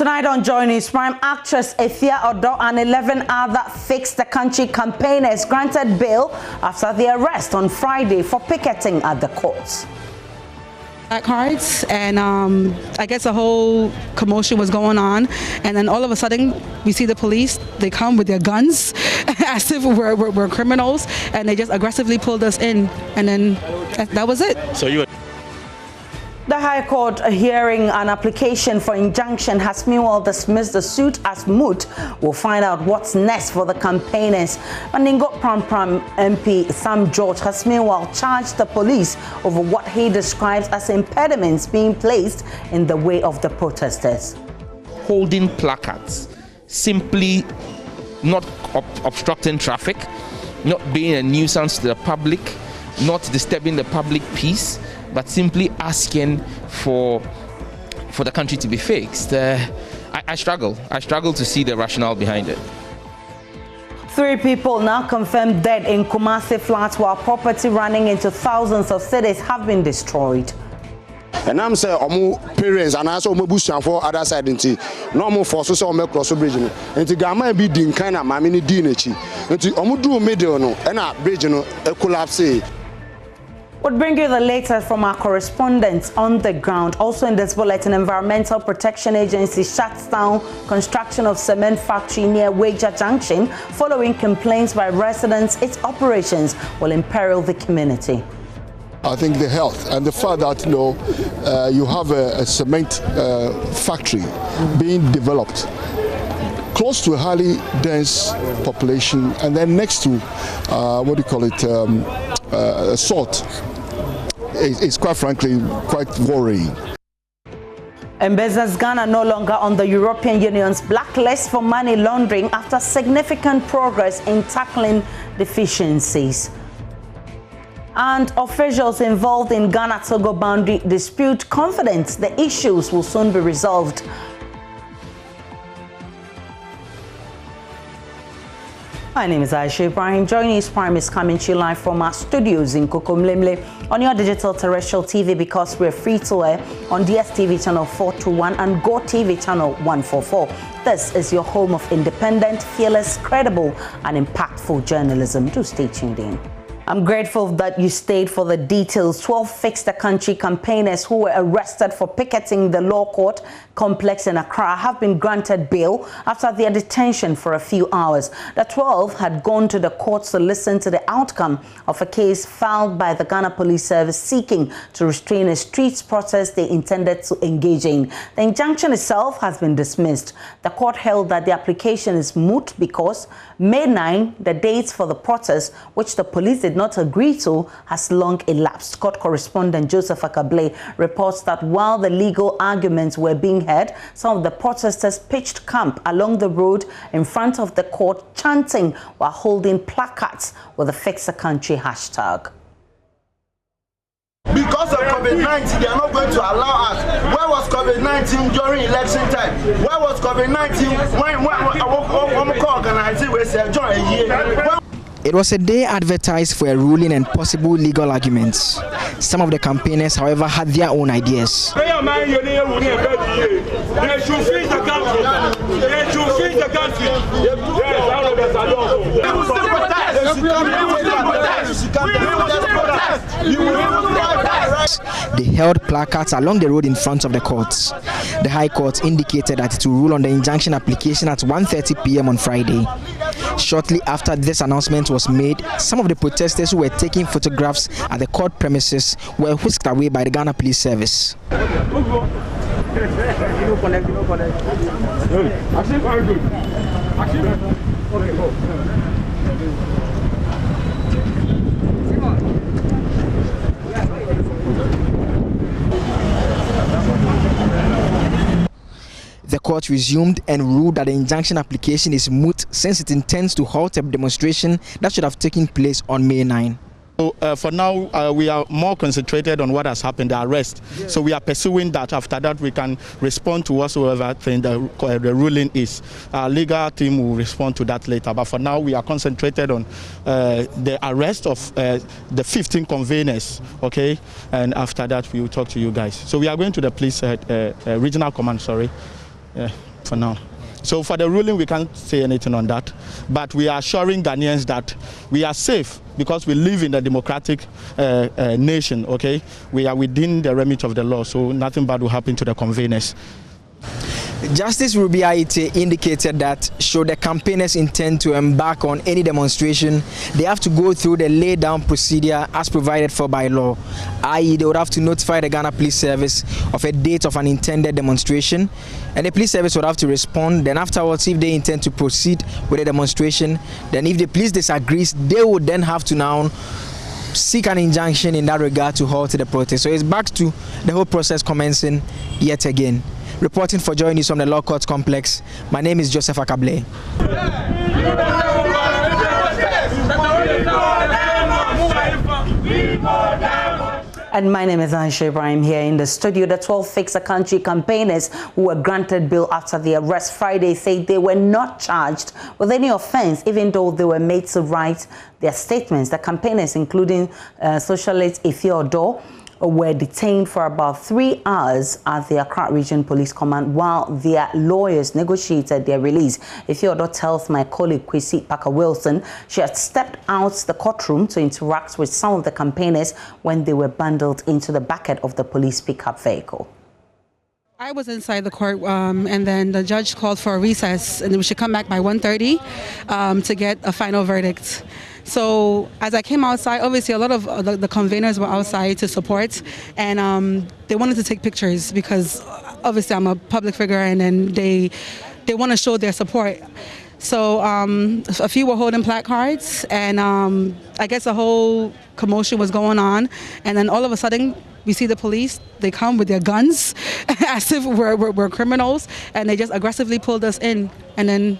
Tonight on Joy News Prime, actress Efia Odo and 11 other Fix the Country campaigners granted bail after their arrest on Friday for picketing at the courts. Cards, and I guess a whole commotion was going on, and then all of a sudden we see the police. They come with their guns as if we're criminals, and they just aggressively pulled us in, and then that was it. So you. The High Court hearing an application for injunction has meanwhile dismissed the suit as moot. We'll find out what's next for the campaigners. Mandingo Pram MP Sam George has meanwhile charged the police over what he describes as impediments being placed in the way of the protesters. Holding placards, simply not obstructing traffic, not being a nuisance to the public, not disturbing the public peace, but simply asking for the country to be fixed. I struggle to see the rationale behind it. 3 people now confirmed dead in Kumasi flats, while property running into thousands of cities have been destroyed. And I'm saying, parents and also bushing for other side into normal forces or make cross bridge. And the Gama be din kind of mammy dinechi. And to do middle no and a bridge no a collapse. We'll bring you the latest from our correspondents on the ground. Also in this bulletin, Environmental Protection Agency shuts down construction of cement factory near Wager Junction following complaints by residents its operations will imperil the community. I think the health and the fact that you have a cement factory being developed close to a highly dense population, and then next to salt. It's quite frankly quite worrying. Embezzlers Ghana no longer on the European Union's blacklist for money laundering after significant progress in tackling deficiencies. And officials involved in Ghana-Togo boundary dispute confident the issues will soon be resolved. My name is Aisha Ibrahim. Joy News Prime is coming to you live from our studios in Kokomlemle on your digital terrestrial TV, because we're free to air on DSTV channel 421 and Go TV channel 144. This is your home of independent, fearless, credible and impactful journalism. Do stay tuned in. I'm grateful that you stayed for the details. 12 Fix the Country campaigners who were arrested for picketing the law court complex in Accra have been granted bail after their detention for a few hours. The 12 had gone to the courts to listen to the outcome of a case filed by the Ghana Police Service seeking to restrain a street protest they intended to engage in. The injunction itself has been dismissed. The court held that the application is moot because May 9, the date for the protest, which the police did not agree to, has long elapsed. Court correspondent Joseph Akable reports that while the legal arguments were being heard, some of the protesters pitched camp along the road in front of the court, chanting while holding placards with the Fix the Country hashtag. Because of COVID-19, they are not going to allow us. Where was COVID-19 during election time? Where was COVID-19 when organizing we said join a year? It was a day advertised for a ruling and possible legal arguments. Some of the campaigners, however, had their own ideas. They should freeze the country. They should freeze the country. They held placards along the road in front of the courts. The High Court indicated that it will rule on the injunction application at 1:30 p.m. on Friday. Shortly after this announcement was made, some of the protesters who were taking photographs at the court premises were whisked away by the Ghana Police Service. The court resumed and ruled that the injunction application is moot since it intends to halt a demonstration that should have taken place on May 9. So, for now, we are more concentrated on what has happened, the arrest. So we are pursuing that. After that, we can respond to whatsoever thing the ruling is. Our legal team will respond to that later. But for now, we are concentrated on the arrest of the 15 conveners, okay? And after that, we will talk to you guys. So we are going to the police regional command, sorry. for now. So for the ruling, we can't say anything on that. But we are assuring Ghanaians that we are safe because we live in a democratic nation, okay? We are within the remit of the law, so nothing bad will happen to the conveners. Justice Ruby Aite indicated that should the campaigners intend to embark on any demonstration, they have to go through the lay-down procedure as provided for by law, i.e. they would have to notify the Ghana Police Service of a date of an intended demonstration, and the police service would have to respond. Then afterwards, if they intend to proceed with a demonstration, then if the police disagrees, they would then have to now seek an injunction in that regard to halt the protest. So it's back to the whole process commencing yet again. Reporting for Joy News from the Law Court Complex, my name is Joseph Akable. And my name is Aisha Ibrahim here in the studio. The 12 Fix the Country campaigners who were granted bail after the arrest Friday say they were not charged with any offense, even though they were made to write their statements. The campaigners, including socialist Ifeodor, were detained for about 3 hours at the Accra Region Police Command while their lawyers negotiated their release. Ifeodor tells my colleague Kwesi Parker-Wilson she had stepped out the courtroom to interact with some of the campaigners when they were bundled into the backend of the police pickup vehicle. I was inside the court, and then the judge called for a recess, and we should come back by 1:30 to get a final verdict. So as I came outside, obviously a lot of the conveners were outside to support, and they wanted to take pictures because obviously I'm a public figure, and then they want to show their support. So a few were holding placards, and I guess a whole commotion was going on, and then all of a sudden we see the police. They come with their guns as if we're criminals, and they just aggressively pulled us in, and then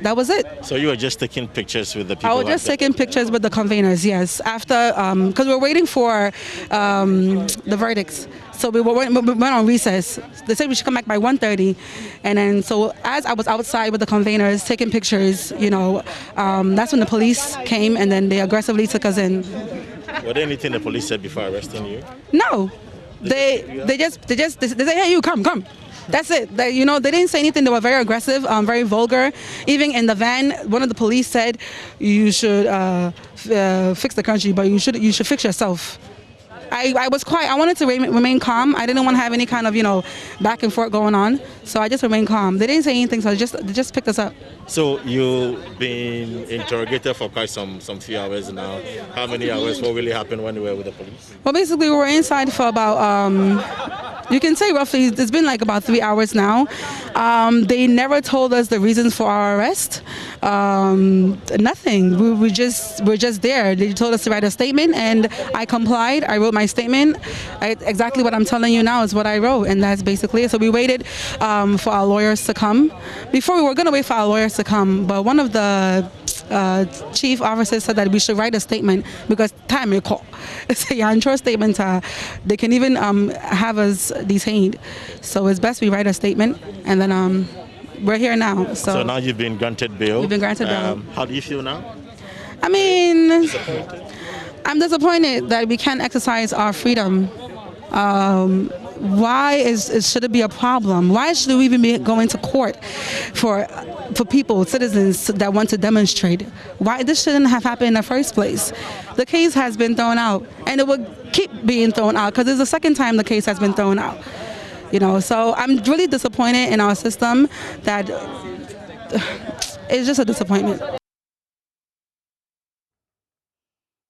that was it. So you were just taking pictures with the people? I was just taking pictures with the conveners, yes. After, because we're waiting for the verdicts. So we went on recess. They said we should come back by 1:30, and then so as I was outside with the conveners taking pictures, you know, that's when the police came, and then they aggressively took us in. Was there anything the police said before arresting you? No, they said, hey, you come. That's it. They didn't say anything. They were very aggressive, very vulgar. Even in the van, one of the police said, "You should fix the country, but you should fix yourself." I was quiet. I wanted to remain calm. I didn't want to have any kind of back and forth going on. So I just remained calm. They didn't say anything, so they just picked us up. So you've been interrogated for quite some few hours now. How many hours? What really happened when you were with the police? Well, basically we were inside for about you can say roughly, it's been like about 3 hours now. They never told us the reasons for our arrest. Nothing. We're just there. They told us to write a statement, and I complied. I wrote my statement. Exactly what I'm telling you now is what I wrote, and that's basically it. So we waited for our lawyers to come. Before we were going to wait for our lawyers to come, but one of the chief officers said that we should write a statement because time will call. It's a intro statement. They can even have us detained. So it's best we write a statement, and then we're here now. So now you've been granted bail. We've been granted bail. How do you feel now? I mean, Disappointed? I'm disappointed that we can't exercise our freedom. Why should it be a problem? Why should we even be going to court for people, citizens that want to demonstrate? Why this shouldn't have happened in the first place? The case has been thrown out, and it will keep being thrown out because it's the second time the case has been thrown out. So I'm really disappointed in our system. That it's just a disappointment.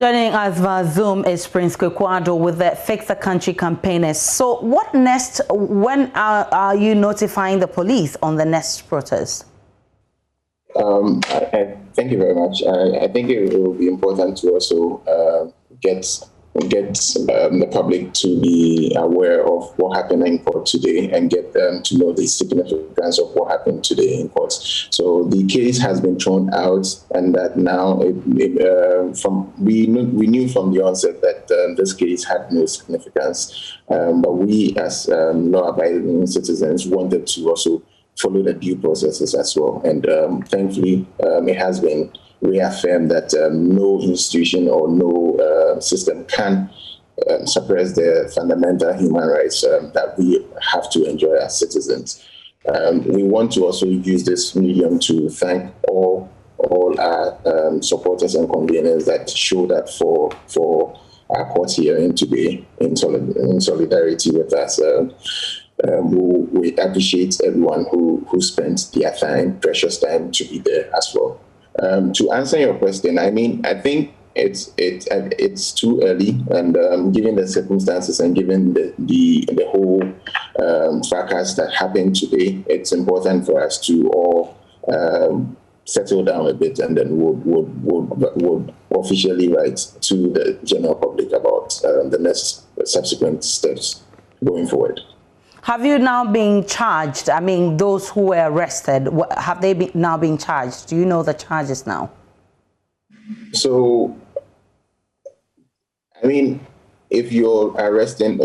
Joining us via Zoom is Prince Kwekwado with the Fix the Country campaigners. So what next? When are you notifying the police on the next protest? Thank you very much. I think it will be important to also get the public to be aware of what happened in court today and get them to know the significance of what happened today in court. So the case has been thrown out, and that now we knew from the onset that this case had no significance, but we as law-abiding citizens wanted to also follow the due processes as well. And thankfully, it has been reaffirmed that no institution or no system can suppress the fundamental human rights that we have to enjoy as citizens. We want to also use this medium to thank all our supporters and conveners that showed up for our court hearing today in solidarity with us. We appreciate everyone who spent their time, precious time, to be there as well. To answer your question, I mean, I think it's too early, and given the circumstances and given the whole fracas that happened today, it's important for us to all settle down a bit, and then would officially write to the general public about the next subsequent steps going forward. Have you now been charged? I mean, those who were arrested, have they now been charged? Do you know the charges now? So, I mean, if you're arresting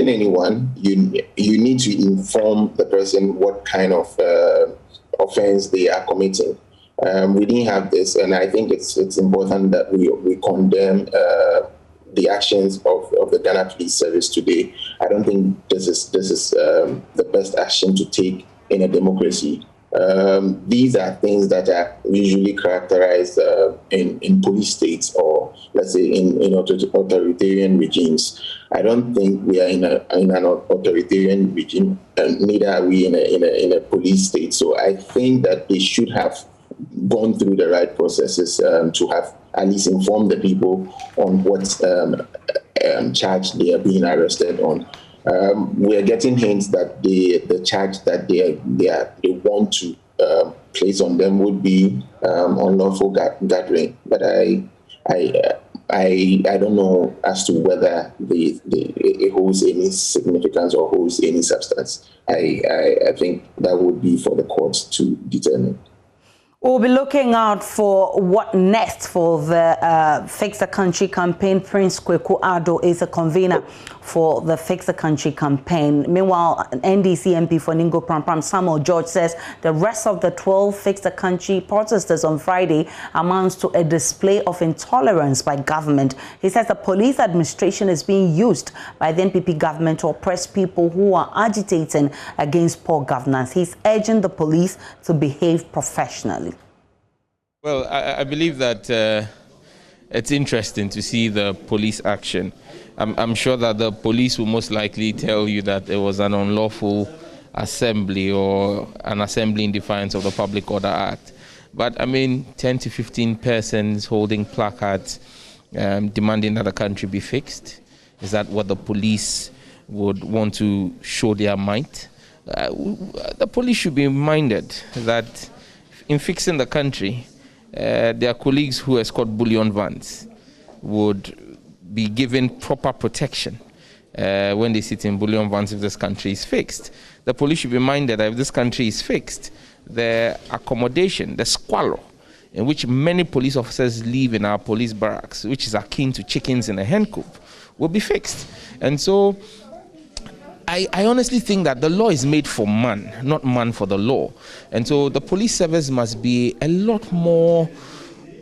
anyone, you need to inform the person what kind of offense they are committing. We didn't have this, and I think it's important that we condemn the actions of the Ghana Police Service today. I don't think this is the best action to take in a democracy. These are things that are usually characterized in police states, or let's say in authoritarian regimes. I don't think we are in an authoritarian regime, and neither are we in a police state. So I think that they should have gone through the right processes to have at least informed the people on what charge they are being arrested on. We are getting hints that the charge that they want to place on them would be unlawful gathering, but I don't know as to whether it holds any significance or holds any substance. I think that would be for the courts to determine. We'll be looking out for what next for the Fix the Country campaign. Prince Kweku Ado is a convener for the Fix the Country campaign. Meanwhile, NDC MP for Ningo Prampram, Samuel George, says the rest of the 12 Fix the Country protesters on Friday amounts to a display of intolerance by government. He says the police administration is being used by the NPP government to oppress people who are agitating against poor governance. He's urging the police to behave professionally. Well, I believe that it's interesting to see the police action. I'm sure that the police will most likely tell you that it was an unlawful assembly or an assembly in defiance of the Public Order Act. But I mean, 10 to 15 persons holding placards demanding that the country be fixed. Is that what the police would want to show their might? The police should be reminded that in fixing the country, their colleagues who escort bullion vans would be given proper protection when they sit in bullion vans if this country is fixed. The police should be reminded that if this country is fixed, the accommodation, the squalor in which many police officers live in our police barracks, which is akin to chickens in a hen coop, will be fixed. And so I honestly think that the law is made for man, not man for the law. And so the police service must be a lot more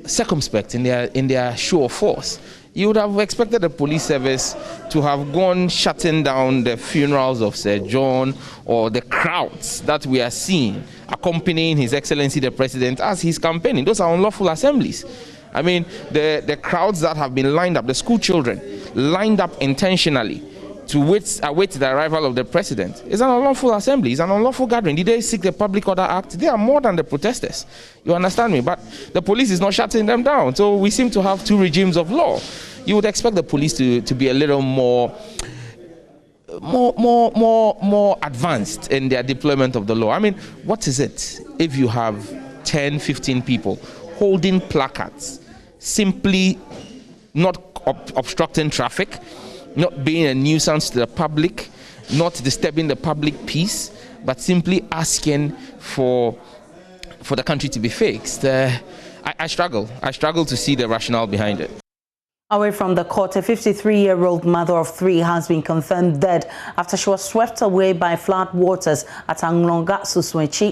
circumspect in their show of force. You would have expected the police service to have gone shutting down the funerals of Sir John or the crowds that we are seeing accompanying His Excellency the President as he's campaigning. Those are unlawful assemblies. I mean, the crowds that have been lined up, the school children lined up intentionally to await the arrival of the president, is an unlawful assembly, is an unlawful gathering. Did they seek the Public Order Act? They are more than the protesters. You understand me? But the police is not shutting them down. So we seem to have two regimes of law. You would expect the police to be a little more advanced in their deployment of the law. I mean, what is it if you have 10, 15 people holding placards, simply not obstructing traffic, not being a nuisance to the public, not disturbing the public peace, but simply asking for the country to be fixed? I struggle to see the rationale behind it. Away from the court, a 53-year-old mother of 3 has been confirmed dead after she was swept away by flood waters at Anglonga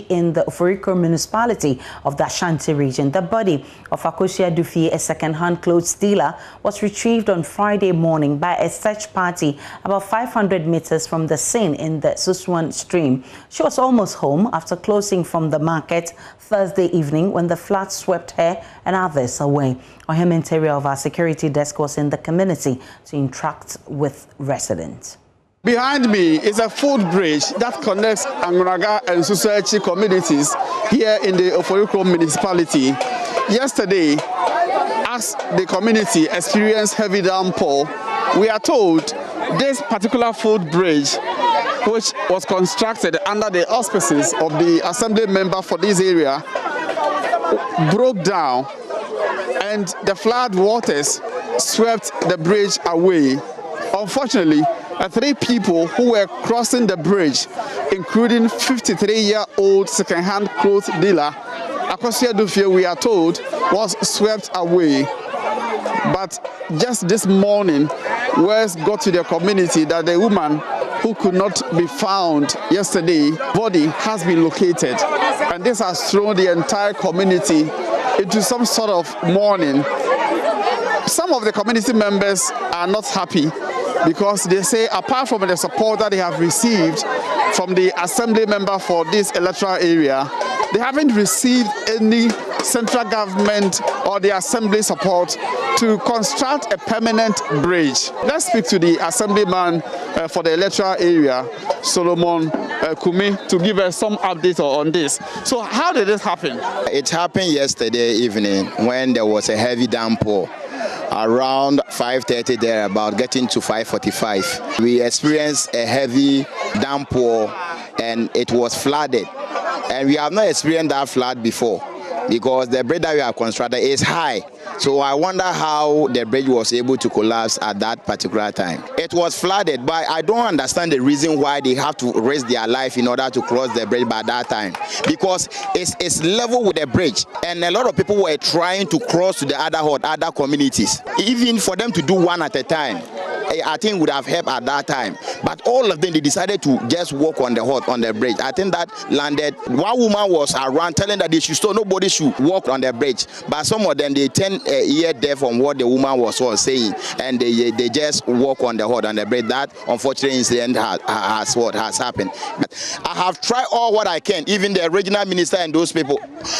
in the Oforiko municipality of the Ashanti region. The body of Akosia Dufi, a second-hand clothes dealer, was retrieved on Friday morning by a search party about 500 meters from the scene in the Suswan stream. She was almost home after closing from the market Thursday evening when the flood swept her and others away. Parliamentary of our security desk was in the community to interact with residents. Behind me is a food bridge that connects Angonaga and Surcharge communities here in the Oforiko municipality. Yesterday, as the community experienced heavy downpour, we are told this particular food bridge, which was constructed under the auspices of the assembly member for this area, broke down and the flood waters swept the bridge away. Unfortunately, 3 people who were crossing the bridge, including 53-year-old second-hand clothes dealer Akosia Dufi, we are told, was swept away. But just this morning, words got to the community that the woman who could not be found yesterday, body has been located. And this has thrown the entire community into some sort of mourning. Some of the community members are not happy because they say apart from the support that they have received from the assembly member for this electoral area, they haven't received any central government or the assembly support to construct a permanent bridge. Let's speak to the assemblyman for the electoral area, Solomon Kumi, to give us some update on this. So how did this happen? It happened yesterday evening when there was a heavy downpour. Around 5:30 there, about getting to 5:45. We experienced a heavy downpour and it was flooded. And we have not experienced that flood before because the bridge that we have constructed is high. So I wonder how the bridge was able to collapse at that particular time. It was flooded, but I don't understand the reason why they have to risk their life in order to cross the bridge by that time. Because it's level with the bridge, and a lot of people were trying to cross to the other communities. Even for them to do one at a time, I think would have helped at that time. But all of them, they decided to just walk on the bridge. I think that landed. One woman was around telling that they should stop, nobody should walk on the bridge. But some of them, they turned ear deaf on what the woman was saying, and they just walk on the bridge. That unfortunate incident has happened. I have tried all what I can, even the regional minister and those people.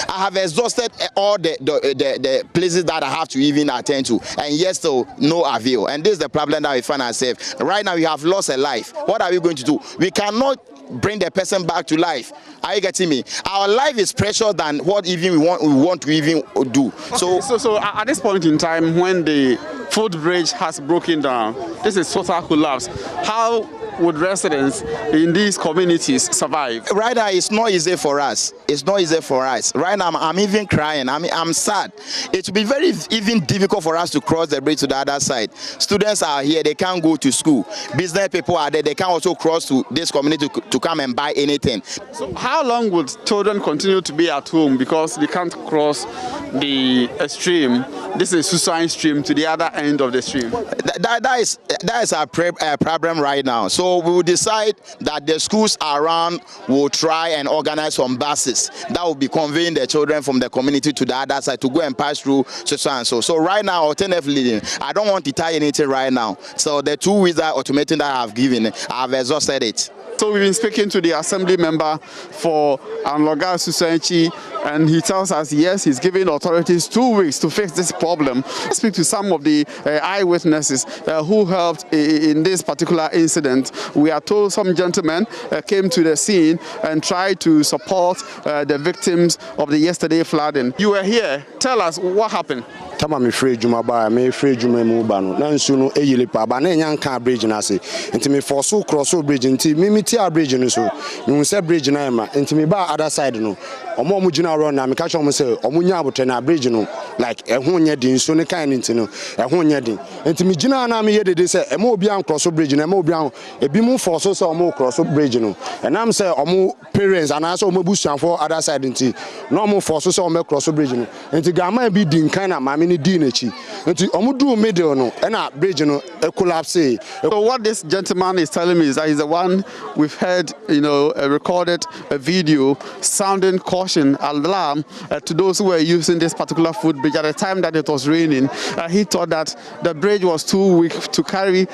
I have exhausted all the places that I have to even attend to, and yet still no avail. And this is the problem that we find ourselves. Right now we have lost a life. What are we going to do? We cannot bring the person back to life. Are you getting me? Our life is precious than what even we want to even do. Okay, so at this point in time, when the food bridge has broken down, this is total collapse. How would residents in these communities survive? Right now, it's not easy for us. It's not easy for us. Right now, I'm even crying. I'm sad. It will be very even difficult for us to cross the bridge to the other side. Students are here. They can't go to school. Business people are there. They can't also cross to this community to come and buy anything. So how long would children continue to be at home because they can't cross the stream? This is Suswan stream to the other end of the stream. That is our problem right now. So we will decide that the schools around will try and organize some buses that will be conveying the children from the community to the other side to go and pass through so. So right now, alternatively, I don't want to tie anything right now. So the 2 weeks that automating that I have given, I have exhausted it. So we've been speaking to the assembly member for Anloga Surcharge, and he tells us, yes, he's giving authorities 2 weeks to fix this problem. Speak to some of the eyewitnesses who helped in this particular incident. We are told some gentlemen came to the scene and tried to support the victims of the yesterday flooding. You were here. Tell us what happened. Tama me free juma ba me free juma mu ba no na nsu no eyile pa ba na nya nka bridge na se nti me force cross bridge nti me ti a bridge no so me hu se bridge na ma nti me ba other side no omo gina ro na me ka chom say omo nya abotre na bridge no like ehun nya din so ne kan nti no ehun nya din enti me gina na me yedede say ema obi an cross bridge na ema obi an ebi mu force so omo cross bridge no and am say omo parents and also omo busuan for other side nti no omo force so omo cross bridge no enti gama bi din kan na ma me ni din echi enti omo do middle no na bridge no collapse. So what this gentleman is telling me is that he's the one we've heard, recorded a video sounding caution, alarm to those who were using this particular footbridge at the time that it was raining. He thought that the bridge was too weak to carry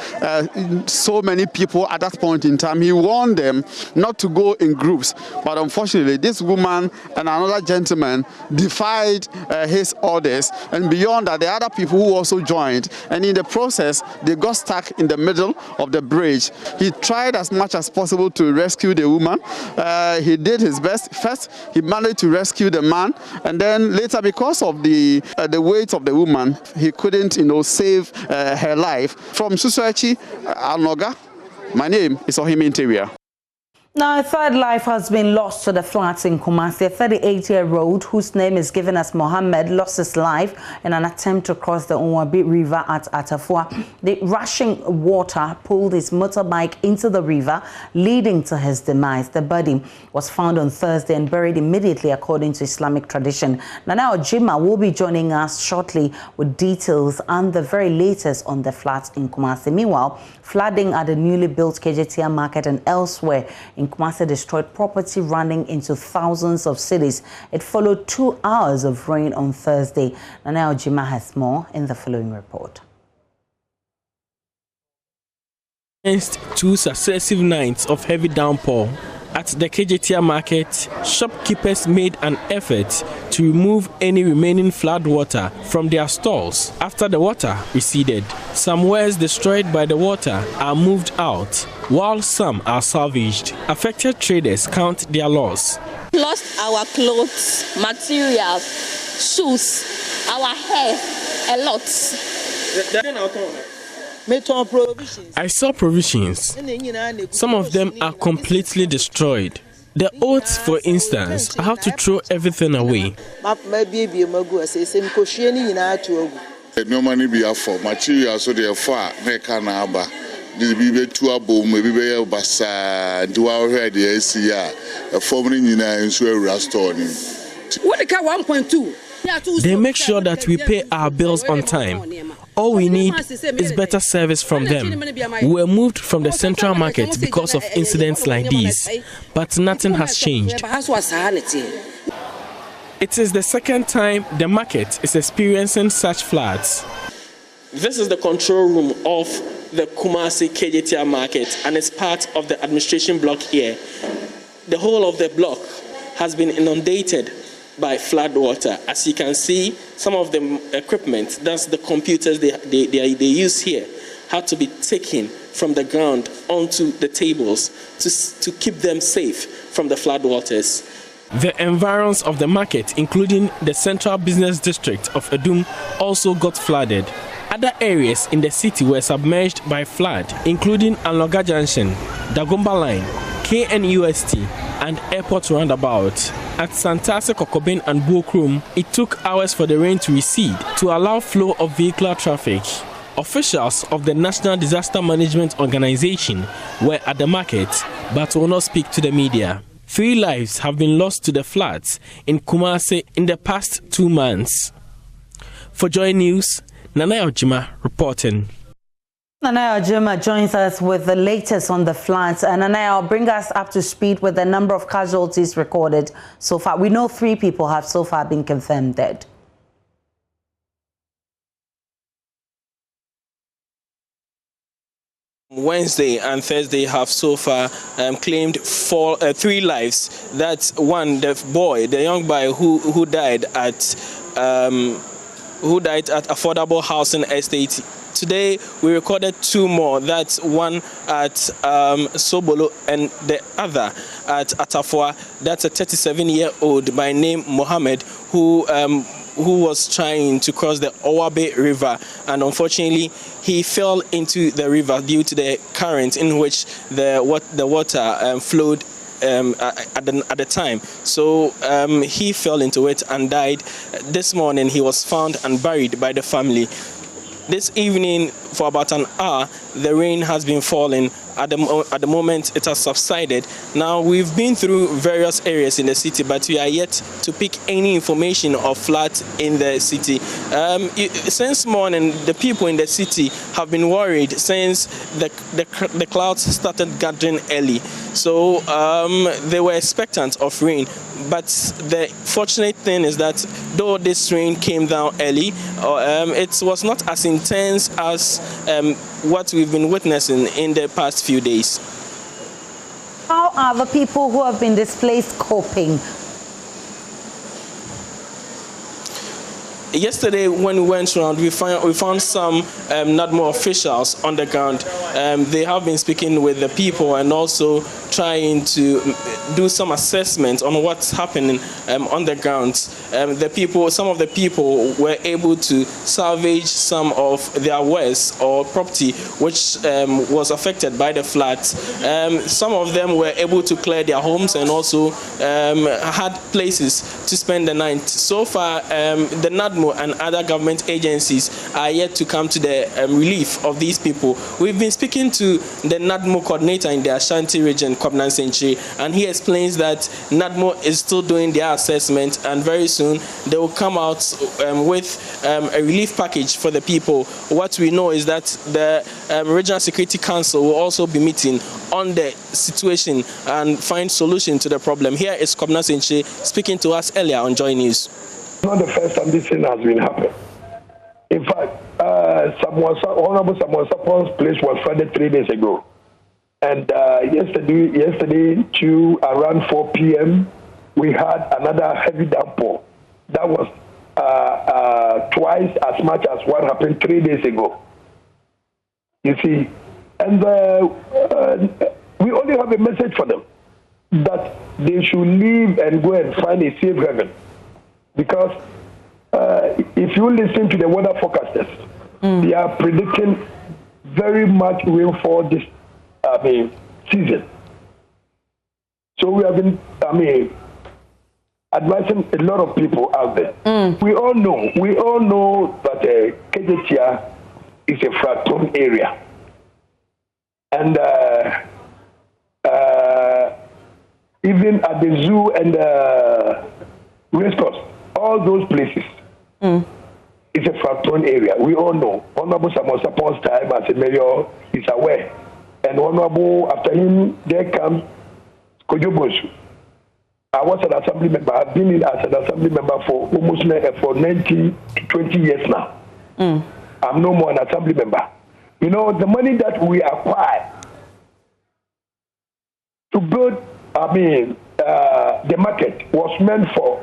so many people at that point in time. He warned them not to go in groups, but unfortunately this woman and another gentleman defied his orders, and beyond that the other people who also joined, and in the process they got stuck in the middle of the bridge. He tried as much as possible to rescue the woman. He did his best. First, he managed to rescue the man, and then later, because of the weight of the woman, he couldn't, save her life. From Surcharge, Anoga, my name is Ohim Interior. Now, a third life has been lost to the floods in Kumasi. A 38-year-old whose name is given as Mohammed lost his life in an attempt to cross the Unwabi River at Atafua. The rushing water pulled his motorbike into the river, leading to his demise. The body was found on Thursday and buried immediately according to Islamic tradition. Nana Ojima will be joining us shortly with details and the very latest on the floods in Kumasi. Meanwhile, flooding at the newly built Casualty market and elsewhere in Kumasi destroyed property running into thousands of cities. It followed 2 hours of rain on Thursday. Nana Ojima has more in the following report. Against 2 successive nights of heavy downpour at the Casualty market, shopkeepers made an effort to remove any remaining flood water from their stalls after the water receded. Some wares destroyed by the water are moved out, while some are salvaged. Affected traders count their loss. Lost our clothes, materials, shoes, our hair, a lot. I saw provisions. Some of them are completely destroyed. The oats, for instance, I have to throw everything away. No money be for materials, so they are far. They can have the baby to a boom, maybe a bassa, do our head, the ACR, a forming in a restoring. What the car 1.2? They make sure that we pay our bills on time. All we need is better service from them. We were moved from the central market because of incidents like these, but nothing has changed. It is the second time the market is experiencing such floods. This is the control room of the Kumasi Casualty market, and it's part of the administration block here. The whole of the block has been inundated by flood water. As you can see, some of the equipment, that's the computers they use here, had to be taken from the ground onto the tables to keep them safe from the flood waters. The environs of the market, including the central business district of Edum, also got flooded. Other areas in the city were submerged by flood, including Anloga Junction, Dagomba Line, KNUST, and Airport Roundabout. At Santase, Kokobin, and Bokrum, it took hours for the rain to recede to allow flow of vehicular traffic. Officials of the National Disaster Management Organization were at the market but will not speak to the media. 3 lives have been lost to the floods in Kumasi in the past 2 months. For Joy News, Nana Ojima reporting. Nana Ojima joins us with the latest on the floods. And Nana, bring us up to speed with the number of casualties recorded so far. We know 3 people have so far been confirmed dead. Wednesday and Thursday have so far claimed 3 lives. That's one, the boy, the young boy who died at Affordable Housing Estate. Today we recorded 2 more. That's one at Sobolo and the other at Atafua. That's a 37-year-old by name Mohammed who was trying to cross the Owabe River, and unfortunately he fell into the river due to the current in which the water flowed at the time. So he fell into it and died. This morning he was found and buried by the family. This evening, for about an hour, the rain has been falling. At the moment, it has subsided. Now, we've been through various areas in the city, but we are yet to pick any information of floods in the city. Since morning, the people in the city have been worried since the clouds started gathering early. So they were expectant of rain. But the fortunate thing is that though this rain came down early, it was not as intense as what we've been witnessing in the past few days. How are the people who have been displaced coping? Yesterday, when we went around, we found some NADMO officials on the ground. They have been speaking with the people and also trying to do some assessment on what's happening on the ground. Some of the people were able to salvage some of their wares or property which was affected by the floods. Some of them were able to clear their homes and also had places to spend the night. So far, the NADMO and other government agencies are yet to come to the relief of these people. We've been speaking to the NADMO coordinator in the Ashanti region, Census, and he explains that NADMO is still doing their assessment, and very soon they will come out with a relief package for the people. What we know is that the Regional Security Council will also be meeting on the situation and find solution to the problem. Here is Census speaking to us earlier on Joy News. Not the first time this thing has been happening. In fact, Honorable Samuel Sapon's place was flooded 3 days ago. And yesterday to around 4 p.m., we had another heavy downpour. That was twice as much as what happened 3 days ago. You see, and we only have a message for them that they should leave and go and find a safe haven. Because if you listen to the weather forecasters, they are predicting very much rainfall this season. So we have been, advising a lot of people out there. We all know that Kejetia is a flood-prone area, and even at the zoo and racecourse, all those places, it's a flood-prone area. We all know. Honorable Samuel Sapon's time as a mayor is aware. And Honorable, after him, there comes Kojobosu. I was an assembly member. I've been as an assembly member for almost 19 to 20 years now. I'm no more an assembly member. You know, the money that we acquired to build, the market was meant for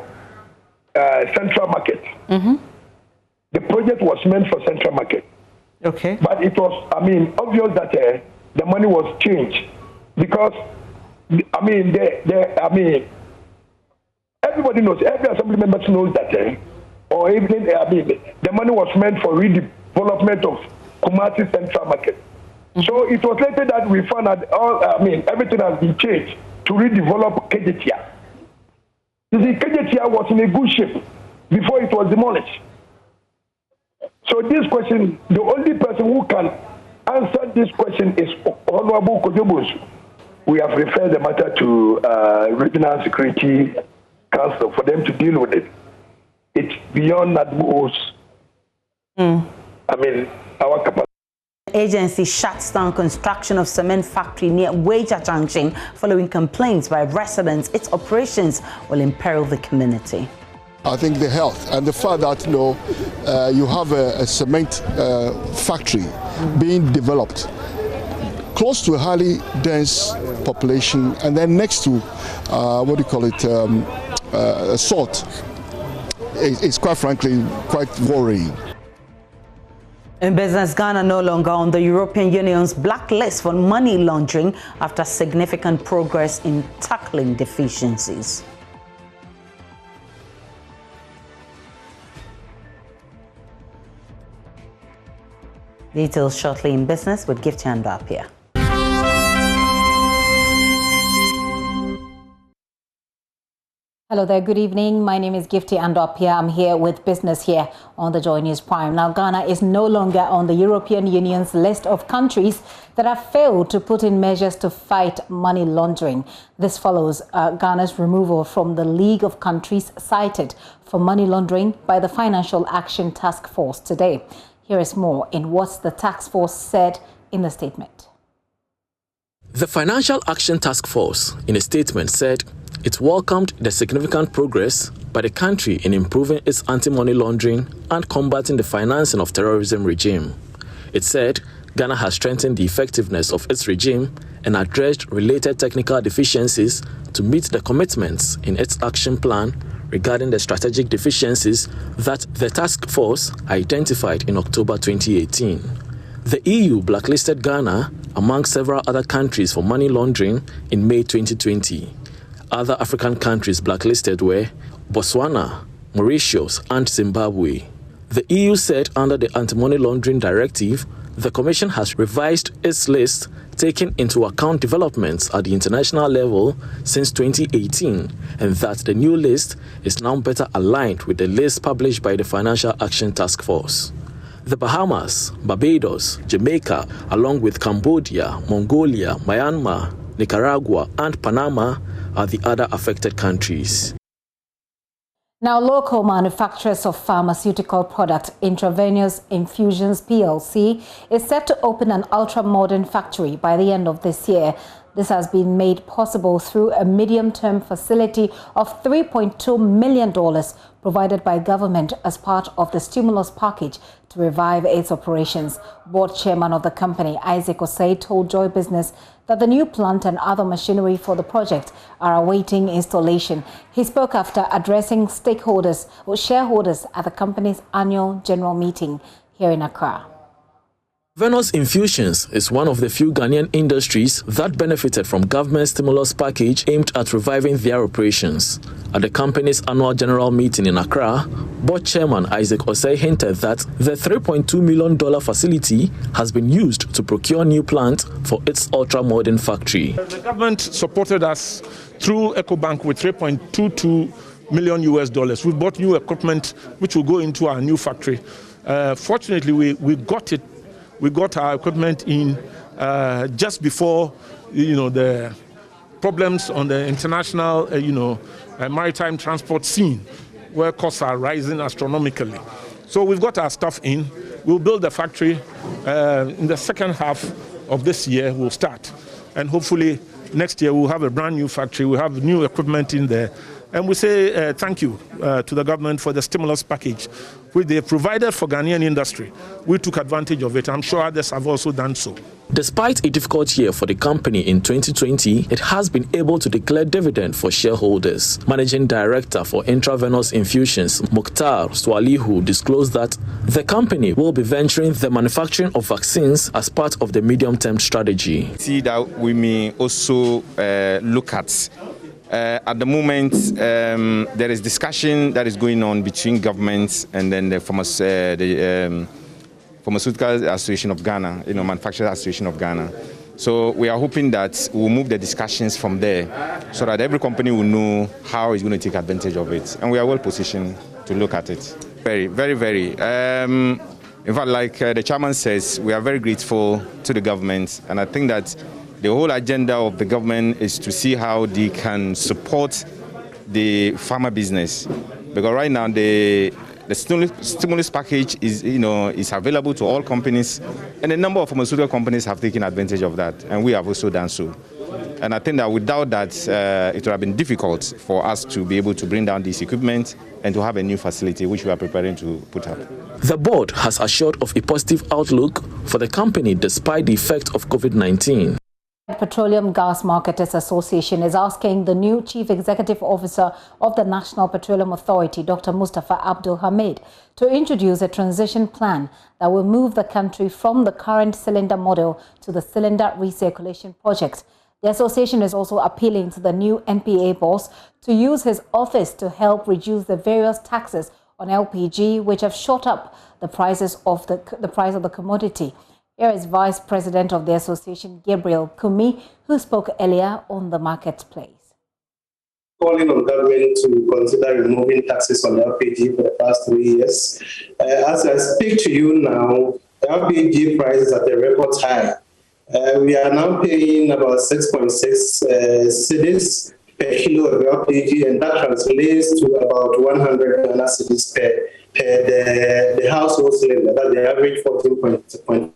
Central Market. The project was meant for Central Market. Okay. But it was, obvious that the money was changed because, everybody knows, every assembly member knows that, or even, the money was meant for redevelopment of Kumasi Central Market. So it was later that we found out everything has been changed to redevelop Kejetia. You see, Kejetia was in a good shape before it was demolished. So this question, the only person who can answer this question is Honorable Kojobosu. We have referred the matter to Regional Security Council for them to deal with it. It's beyond NADMO's, our capacity. The agency shuts down construction of cement factory near Wager Junction following complaints by residents. Its operations will imperil the community. I think the health and the fact that you have a cement factory being developed close to a highly dense population, and then next to salt, is quite frankly quite worrying. In business, Ghana no longer on the European Union's blacklist for money laundering after significant progress in tackling deficiencies. Details shortly in business with Gift Chanda up here. Hello there, good evening. My name is Gifty Andopia. I'm here with Business here on the Joy News Prime. Now, Ghana is no longer on the European Union's list of countries that have failed to put in measures to fight money laundering. This follows Ghana's removal from the League of Countries cited for money laundering by the Financial Action Task Force today. Here is more in what the task force said in the statement. The Financial Action Task Force, in a statement, said it welcomed the significant progress by the country in improving its anti-money laundering and combating the financing of terrorism regime. It said Ghana has strengthened the effectiveness of its regime and addressed related technical deficiencies to meet the commitments in its action plan regarding the strategic deficiencies that the task force identified in October 2018. The EU blacklisted Ghana among several other countries for money laundering in May 2020. Other African countries blacklisted were Botswana, Mauritius, and Zimbabwe. The EU said under the Anti-Money Laundering Directive, the Commission has revised its list, taking into account developments at the international level since 2018, and that the new list is now better aligned with the list published by the Financial Action Task Force. The Bahamas, Barbados, Jamaica, along with Cambodia, Mongolia, Myanmar, Nicaragua, and Panama are the other affected countries. Now, local manufacturers of pharmaceutical product Intravenous Infusions PLC is set to open an ultra-modern factory by the end of this year. This has been made possible through a medium-term facility of $3.2 million provided by government as part of the stimulus package to revive its operations. Board chairman of the company, Isaac Osei, told Joy Business that the new plant and other machinery for the project are awaiting installation. He spoke after addressing stakeholders or shareholders at the company's annual general meeting here in Accra. Intravenous Infusions is one of the few Ghanaian industries that benefited from government stimulus package aimed at reviving their operations. At the company's annual general meeting in Accra, board chairman Isaac Osei hinted that the $3.2 million facility has been used to procure new plant for its ultra-modern factory. The government supported us through EcoBank with $3.22 million. We bought new equipment which will go into our new factory. Fortunately, we got it. We got our equipment in just before, the problems on the international, maritime transport scene, where costs are rising astronomically. So we've got our stuff in. We'll build the factory in the second half of this year. We'll start, and hopefully next year we'll have a brand new factory. We'll have new equipment in there. And we say thank you to the government for the stimulus package, which they provided for Ghanaian industry. We took advantage of it. I'm sure others have also done so. Despite a difficult year for the company in 2020, it has been able to declare dividend for shareholders. Managing Director for Intravenous Infusions, Mukhtar Swalihu, disclosed that the company will be venturing the manufacturing of vaccines as part of the medium-term strategy. See that we may also look at the moment, there is discussion that is going on between governments and then the Pharmaceutical Association of Ghana, Manufacturers Association of Ghana. So we are hoping that we'll move the discussions from there so that every company will know how it's going to take advantage of it. And we are well positioned to look at it. Very, very, very. In fact, like the chairman says, we are very grateful to the government. And I think that the whole agenda of the government is to see how they can support the pharma business, because right now the stimulus package is available to all companies, and a number of pharmaceutical companies have taken advantage of that, and we have also done so. And I think that without that, it would have been difficult for us to be able to bring down this equipment and to have a new facility which we are preparing to put up. The board has assured of a positive outlook for the company despite the effect of COVID-19. Petroleum Gas Marketers Association is asking the new Chief Executive Officer of the National Petroleum Authority, Dr. Mustafa Abdul Hamid, to introduce a transition plan that will move the country from the current cylinder model to the cylinder recirculation project. The association is also appealing to the new NPA boss to use his office to help reduce the various taxes on LPG, which have shot up the prices of the price of the commodity. Here is Vice President of the association, Gabriel Kumi, who spoke earlier on the marketplace. calling on government to consider removing taxes on LPG for the past 3 years. As I speak to you now, the LPG price is at a record high. We are now paying about 6.6 cedis per kilo of LPG, and that translates to about 100 Ghana cedis per the household cylinder. That's the average 14.5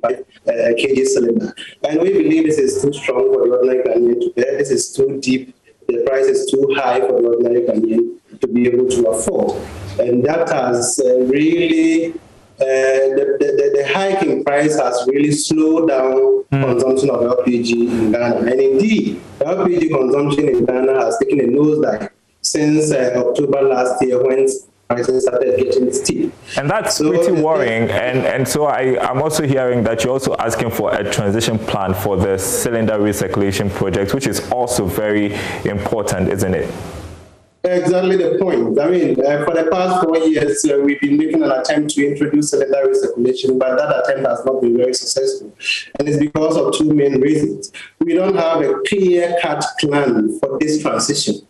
kg cylinder. And we believe this is too strong for the ordinary Ghanaian to bear. This is too deep. The price is too high for the ordinary Ghanaian to be able to afford. And that has really, the hiking price has really slowed down consumption of LPG in Ghana. And indeed, LPG consumption in Ghana has taken a nosedive since October last year when prices started getting steep. And that's pretty worrying. And so I'm also hearing that you're also asking for a transition plan for the cylinder recirculation project, which is also very important, isn't it? Exactly the point. I mean, for the past 4 years, we've been making an attempt to introduce cylinder recirculation, but that attempt has not been very successful. And it's because of two main reasons. We don't have a clear-cut plan for this transition.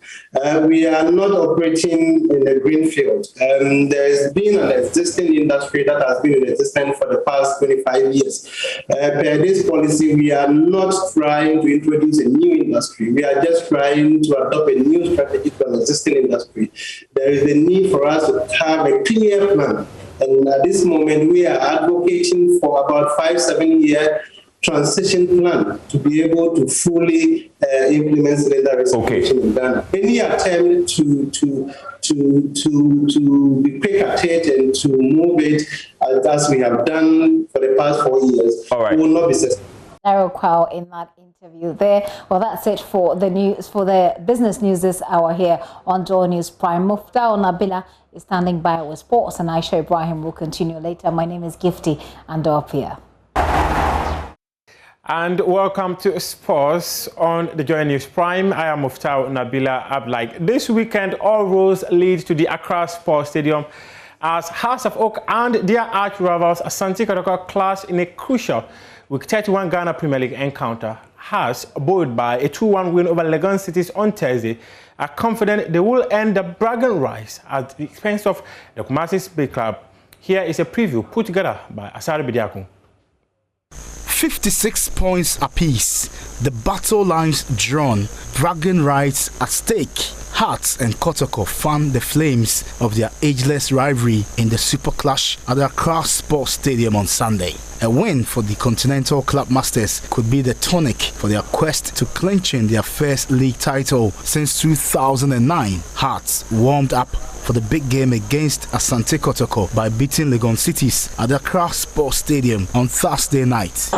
We are not operating in a green field. There has been an existing industry that has been in existence for the past 25 years. Per this policy, we are not trying to introduce a new industry. We are just trying to adopt a new strategy for an existing industry. There is a need for us to have a clear plan. And at this moment, we are advocating for about 5-7 year transition plan to be able to fully implement cylinder recirculation in Ghana. Any attempt to be quick at it and to move it as we have done for the past 4 years will not be successful. Narrow Kwao in that interview there. Well, that's it for the news, for the business news this hour here on Joy News Prime. Muftao Nabila is standing by with sports, and Aisha Ibrahim will continue later. My name is Gifty Andopia. And welcome to sports on the Joy News Prime. I am Muftao Nabila Ablaik. This weekend, all roads lead to the Accra Sports Stadium as Hearts of Oak and their arch rivals Asante Kotoko clash in a crucial Week 31 Ghana Premier League encounter. Hearts, buoyed by a 2-1 win over Legon Cities on Thursday, are confident they will end the bragging rise at the expense of the Kumasi Bay Club. Here is a preview put together by Asari Bidiakun. 56 points apiece, the battle lines drawn, bragging rights at stake. Hearts and Kotoko fan the flames of their ageless rivalry in the superclash at the Accra Sports Stadium on Sunday. A win for the Continental Club Masters could be the tonic for their quest to clinching their first league title since 2009. Hearts warmed up for the big game against Asante Kotoko by beating Legon Cities at the Accra Sports Stadium on Thursday night.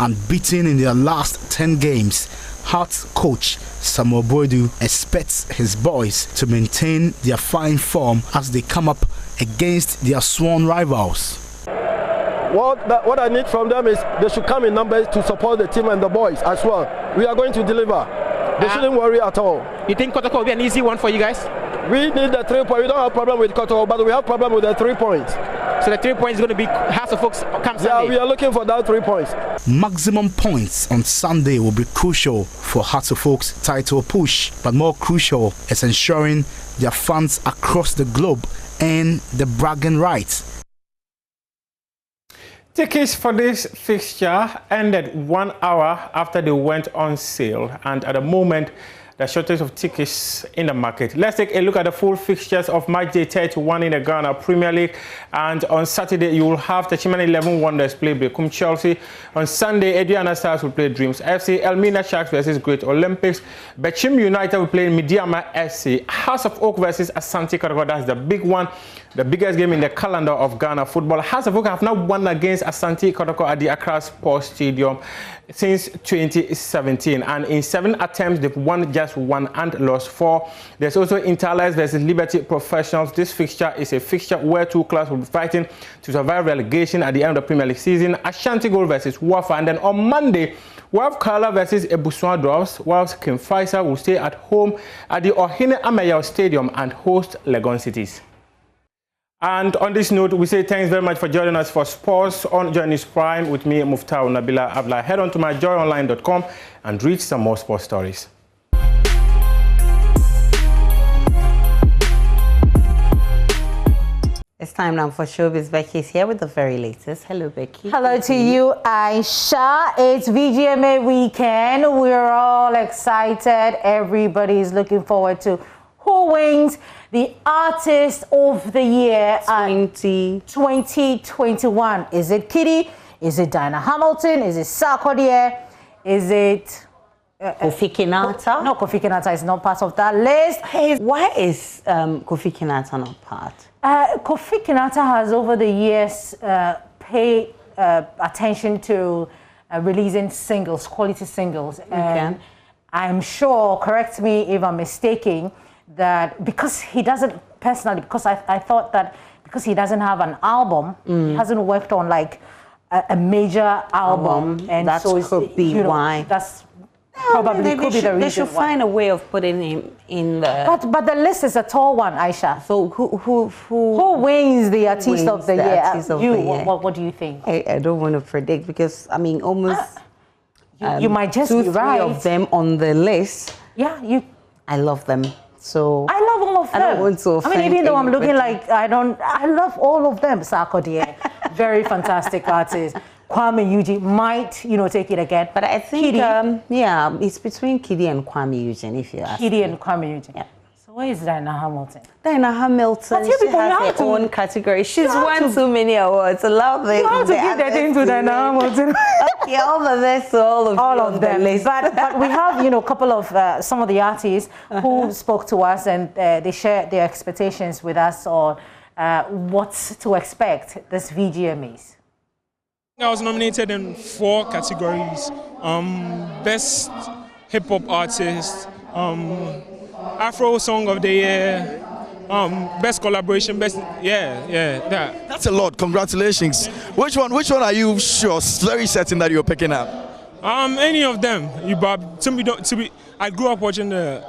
Unbeaten in their last 10 games, Hearts coach Samuel Boydu expects his boys to maintain their fine form as they come up against their sworn rivals. What I need from them is they should come in numbers to support the team and the boys as well. We are going to deliver. They shouldn't worry at all. You think Kotoko will be an easy one for you guys? We need the 3 points. We don't have a problem with Kotoko, but we have a problem with the 3 points. So the 3 points is going to be House of Folks come Sunday? Yeah, we are looking for that 3 points. Maximum points on Sunday will be crucial for Hearts of Folks' title push, but more crucial is ensuring their fans across the globe earn the bragging rights. Tickets for this fixture ended 1 hour after they went on sale, and at the moment, the shortage of tickets in the market. Let's take a look at the full fixtures of match day 31 in the Ghana Premier League. And on Saturday, you will have the Chimane 11 Wonders play Bekum Chelsea. On Sunday, Adriana Stars will play Dreams FC. Elmina Sharks versus Great Olympics. Bechim United will play Midiama FC. House of Oak versus Asante Kotoko. That's the big one. The biggest game in the calendar of Ghana football. House of Oak have now won against Asante Kotoko at the Accra Sports Stadium since 2017. And in 7 attempts, they've won just Rangers won and lost 4. There's also Interlights versus Liberty Professionals. This fixture is a fixture where two clubs will be fighting to survive relegation at the end of the Premier League season. Ashanti Gold versus Wafa. And then on Monday, we have Kala versus Ebusua Dwarfs, whilst King Faisal will stay at home at the Ohene Amayao Stadium and host Legon Cities. And on this note, we say thanks very much for joining us for sports on Joy News Prime with me, Muftau Nabila Abla. Head on to myjoyonline.com and read some more sports stories. It's time now for Showbiz. Becky is here with the very latest. Hello, Becky. Hello to you, Aisha. It's VGMA weekend. We're all excited. Everybody's looking forward to who wins the Artist of the Year 2021. Is it Kitty? Is it Diana Hamilton? Is it Sarkodie? Is it Kofi Kinata? No, Kofi Kinata is not part of that list. Hey, why is Kofi Kinata not part? Kofi Kinata has over the years paid attention to releasing singles, quality singles. And I'm sure, correct me if I'm mistaken, that because he doesn't, personally, because I thought that because he doesn't have an album, he hasn't worked on like a major album. And that so could be why. That's probably could be the reason. They should find a way of putting him in the... But the list is a tall one, Aisha. So who wins the Artist of the Year? What do you think? I don't want to predict because, I mean, almost... you might just two, be right. 3 of them on the list. Yeah, I love them. So I love all of them. I don't want to offend even though I'm looking anybody. like I love all of them. Sarkodie, very fantastic artist. Kwame Eugene might, take it again. But I think, it's between Kidi and Kwame Eugene, if you ask Kidi me. and Kwame Eugene. Yeah. So where is Diana Hamilton? Diana Hamilton, she has her own category. She's won so many awards. Allow them. You have to give that thing to Diana Hamilton. Okay, all the best to all of them. But we have, a couple of some of the artists who spoke to us and they shared their expectations with us on what to expect this VGMAs. I was nominated in 4 categories: Best Hip Hop Artist, Afro Song of the Year, Best Collaboration, Best that. That's a lot. Congratulations. Which one are you sure, very certain that you're picking up? Any of them. I grew up watching the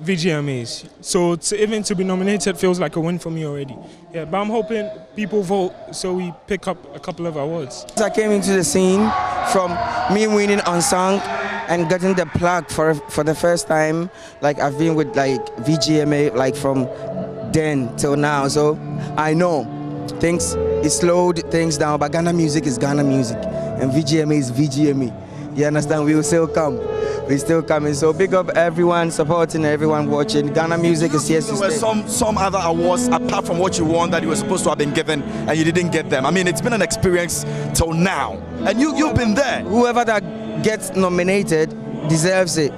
VGMAs, so to be nominated feels like a win for me already. Yeah, but I'm hoping people vote so we pick up a couple of awards. I came into the scene from me winning Unsung and getting the plaque for the first time. Like I've been with like VGMA like from then till now, so I know things it slowed things down, but Ghana music is Ghana music and VGMA is VGMA. You understand? We will still come. We're still coming. So big up everyone supporting, everyone watching. Ghana music is here to stay. Some other awards apart from what you won that you were supposed to have been given and you didn't get them. I mean, it's been an experience till now, and you've been there. Whoever that gets nominated deserves it.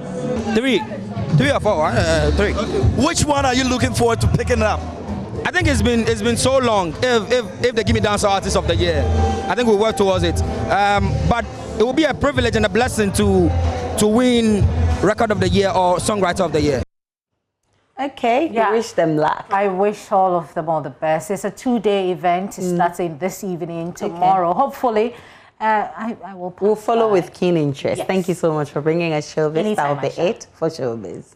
3 or 4. 3. Which one are you looking forward to picking up? I think it's been so long. If they give me Dance Artist of the Year, I think we'll work towards it. But it will be a privilege and a blessing to win Record of the Year or Songwriter of the Year. Okay, you wish them luck. I wish all of them all the best. It's a 2-day event starting this evening, tomorrow. Hopefully, I will. We'll follow with keen interest. Yes. Thank you so much for bringing us Showbiz. Anytime, That'll be it for Showbiz.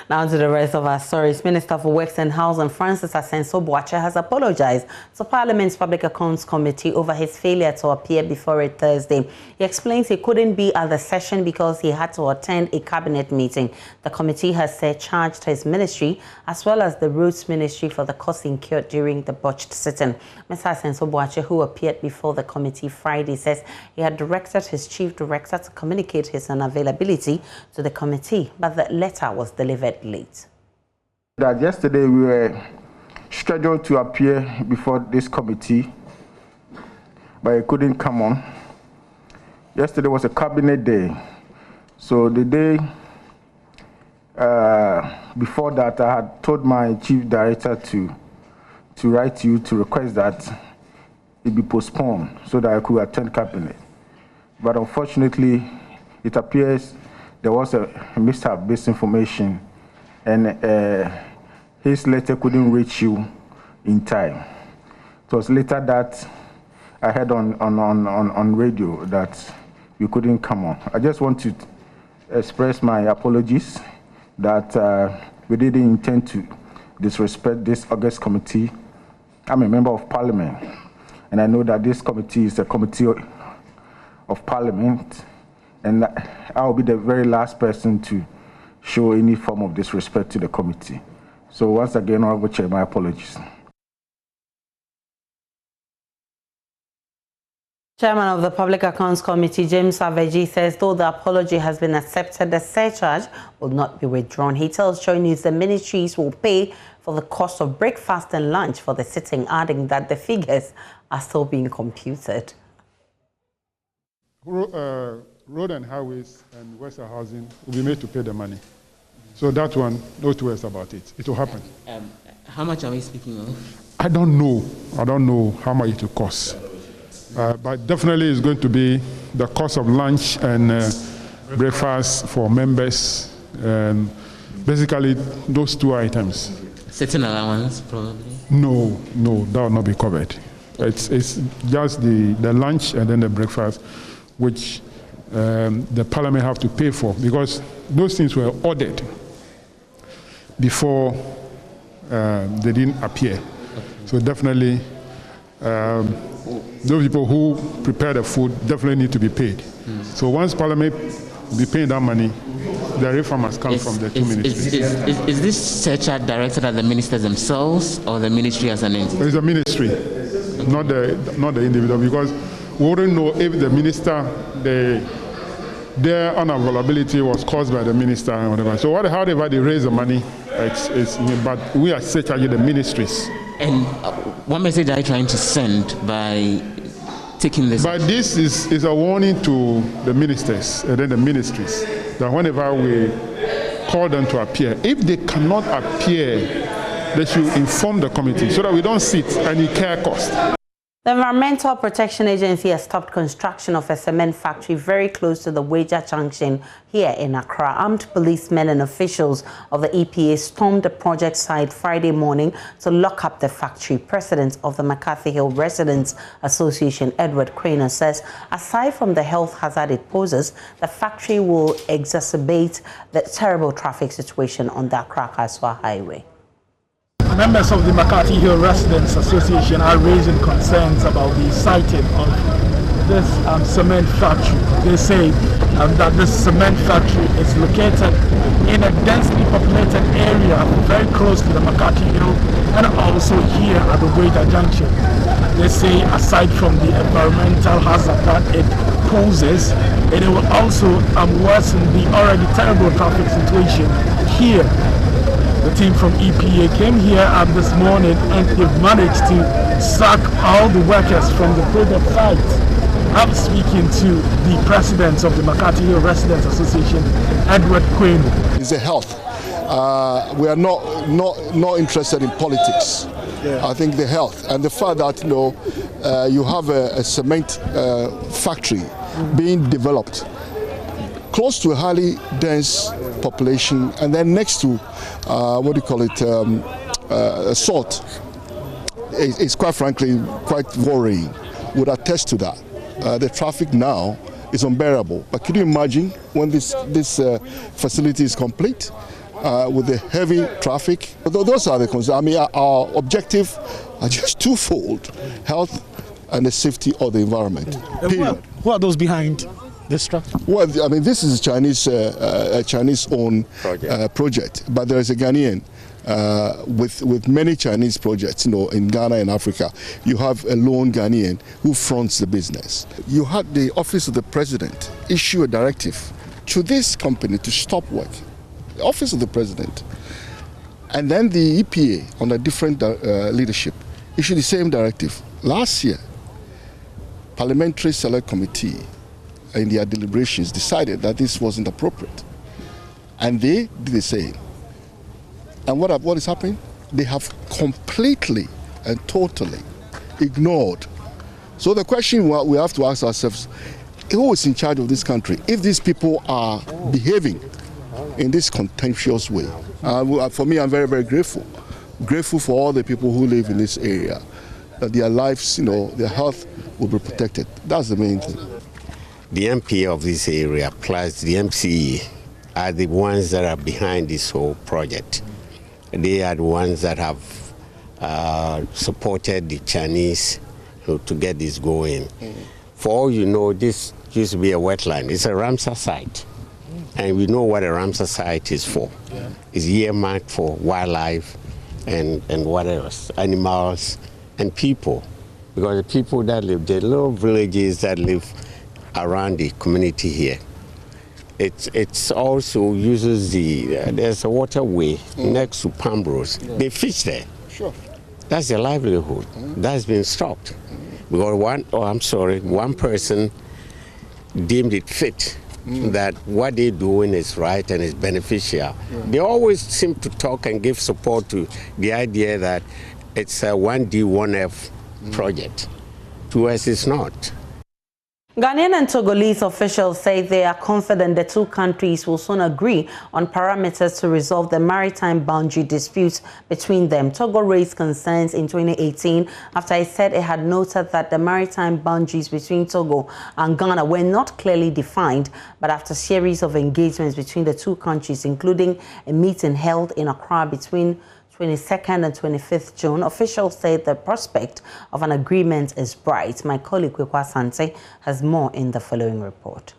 Now to the rest of our stories. Minister for Works and Housing Francis Asenso-Boakye has apologized to Parliament's Public Accounts Committee over his failure to appear before it Thursday. He explains he couldn't be at the session because he had to attend a cabinet meeting. The committee has surcharged his ministry as well as the Roads Ministry for the costs incurred during the botched sitting. Mr. Asenso-Boakye, who appeared before the committee Friday, says he had directed his chief director to communicate his unavailability to the committee, but the letter was delivered late. That yesterday we were scheduled to appear before this committee, but it couldn't come on. Yesterday was a cabinet day, so the day before that I had told my chief director to write to you to request that it be postponed so that I could attend cabinet. But unfortunately, it appears there was a mishap based information, and his letter couldn't reach you in time. It was later that I heard on radio that you couldn't come on. I just want to express my apologies that we didn't intend to disrespect this August committee. I'm a member of Parliament, and I know that this committee is a committee of Parliament, and I will be the very last person to show any form of disrespect to the committee. So once again, Honorable Chair, my apologies. Chairman of the Public Accounts Committee, James Aveji, says though the apology has been accepted, the surcharge will not be withdrawn. He tells Joy News the ministries will pay for the cost of breakfast and lunch for the sitting, adding that the figures are still being computed. Road and highways and Western housing will be made to pay the money. So that one, no two ways about it. It will happen. How much are we speaking of? I don't know. I don't know how much it will cost. But definitely it's going to be the cost of lunch and breakfast for members. Basically, those two items. Sitting allowance, probably? No, that will not be covered. It's just the lunch and then the breakfast, which the Parliament have to pay for, because those things were ordered before they didn't appear. Okay. So definitely, those people who prepare the food definitely need to be paid. So once Parliament will be paying that money, the refund must come from the two ministries. Is this surcharge directed at the ministers themselves or the ministry as an entity? It's a ministry, okay. not the individual, because we wouldn't know if the minister, their unavailability was caused by the minister and whatever. So however they raise the money, but we are surcharging the ministries. And what message are you trying to send by taking this? But this is a warning to the ministers and then the ministries that whenever we call them to appear, if they cannot appear, they should inform the committee so that we don't sit any care cost. The Environmental Protection Agency has stopped construction of a cement factory very close to the Wager Junction here in Accra. Armed policemen and officials of the EPA stormed the project site Friday morning to lock up the factory. President of the McCarthy Hill Residents Association, Edward Craner, says aside from the health hazard it poses, the factory will exacerbate the terrible traffic situation on the Accra-Kaswa Highway. Members of the McCarthy Hill Residents Association are raising concerns about the siting of this cement factory. They say that this cement factory is located in a densely populated area very close to the McCarthy Hill and also here at the Wager Junction. They say aside from the environmental hazard that it poses, it will also worsen the already terrible traffic situation here. The team from EPA came here this morning and they've managed to sack all the workers from the project site. I'm speaking to the president of the McCarthy Hill Residents Association, Edward Quinn. It's a health. We are not interested in politics. Yeah. I think the health and the fact that you have a cement factory being developed close to a highly dense population, and then next to salt, it's quite frankly quite worrying. Would attest to that. The traffic now is unbearable. But can you imagine when this facility is complete with the heavy traffic? Those are the concerns. I mean, our objective are just twofold: health and the safety of the environment. Who are those behind this structure? Well, I mean, this is a Chinese-owned project, but there is a Ghanaian with many Chinese projects. In Ghana and Africa, you have a lone Ghanaian who fronts the business. You had the Office of the President issue a directive to this company to stop work. The Office of the President, and then the EPA under different leadership issued the same directive. Last year, Parliamentary Select Committee in their deliberations decided that this wasn't appropriate, and they did the same. And what is happening? They have completely and totally ignored. So the question we have to ask ourselves, who is in charge of this country? If these people are behaving in this contemptuous way, for me, I'm very, very grateful. Grateful for all the people who live in this area, that their lives, their health will be protected. That's the main thing. The MP of this area plus the MCE are the ones that are behind this whole project. They are the ones that have supported the Chinese to get this going. For all you know, this used to be a wetland. It's a Ramsar site. And we know what a Ramsar site is for. It's earmarked for wildlife and what else? Animals and people. Because the people that live, the little villages that live around the community here, it's also uses there's a waterway next to Pambros. They fish there. Sure. That's their livelihood. That's been stopped. Because one person deemed it fit that what they're doing is right and is beneficial. Yeah. They always seem to talk and give support to the idea that it's a 1D, 1F project. To us, it's not. Ghanaian and Togolese officials say they are confident the two countries will soon agree on parameters to resolve the maritime boundary disputes between them. Togo raised concerns in 2018 after it said it had noted that the maritime boundaries between Togo and Ghana were not clearly defined, but after a series of engagements between the two countries, including a meeting held in Accra between 22nd and 25th June, officials say the prospect of an agreement is bright. My colleague Kwekwa Sante has more in the following report.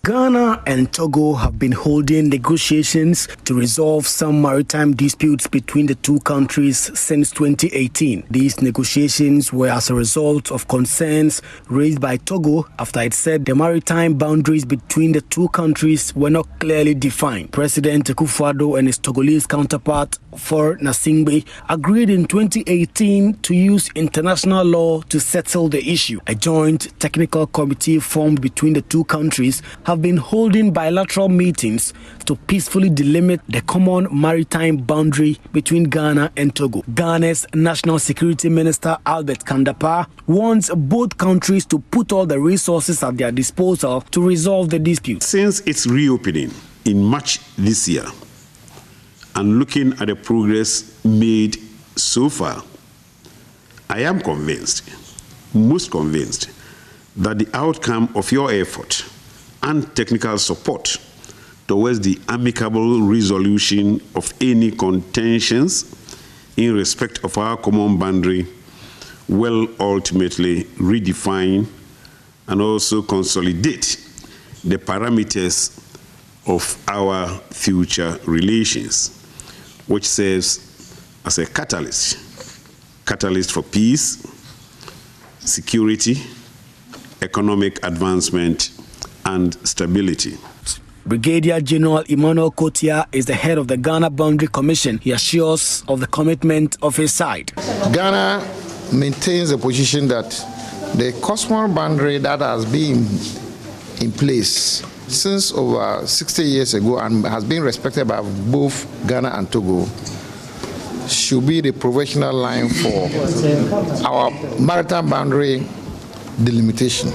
Ghana and Togo have been holding negotiations to resolve some maritime disputes between the two countries since 2018. These negotiations were as a result of concerns raised by Togo after it said the maritime boundaries between the two countries were not clearly defined. President Akufo-Addo and his Togolese counterpart, For Nasingbe, agreed in 2018 to use international law to settle the issue. A joint technical committee formed between the two countries have been holding bilateral meetings to peacefully delimit the common maritime boundary between Ghana and Togo. Ghana's National Security Minister Albert Kandapa wants both countries to put all the resources at their disposal to resolve the dispute. Since its reopening in March this year, and looking at the progress made so far, I am convinced, most convinced, that the outcome of your effort and technical support towards the amicable resolution of any contentions in respect of our common boundary will ultimately redefine and also consolidate the parameters of our future relations, which serves as a catalyst for peace, security, economic advancement, and stability. Brigadier General Emmanuel Kotia is the head of the Ghana Boundary Commission. He assures of the commitment of his side. Ghana maintains the position that the coastal boundary that has been in place since over 60 years ago and has been respected by both Ghana and Togo should be the provisional line for our maritime boundary delimitation.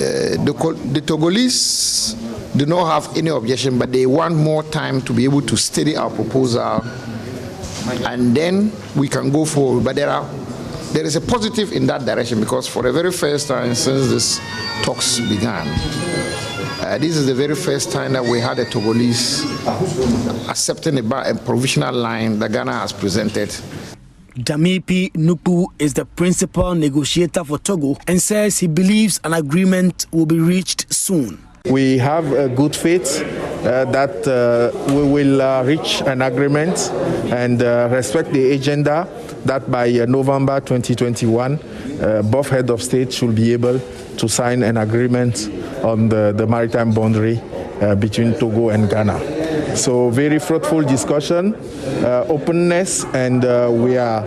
The Togolese do not have any objection, but they want more time to be able to study our proposal, and then we can go forward. But there is a positive in that direction, because for the very first time since this talks began, this is the very first time that we had a Togolese accepting a provisional line that Ghana has presented. Damipi Nupu is the principal negotiator for Togo and says he believes an agreement will be reached soon. We have a good faith that we will reach an agreement and respect the agenda that by November 2021, both heads of state should be able to sign an agreement on the maritime boundary between Togo and Ghana. So very fruitful discussion, openness, and we are,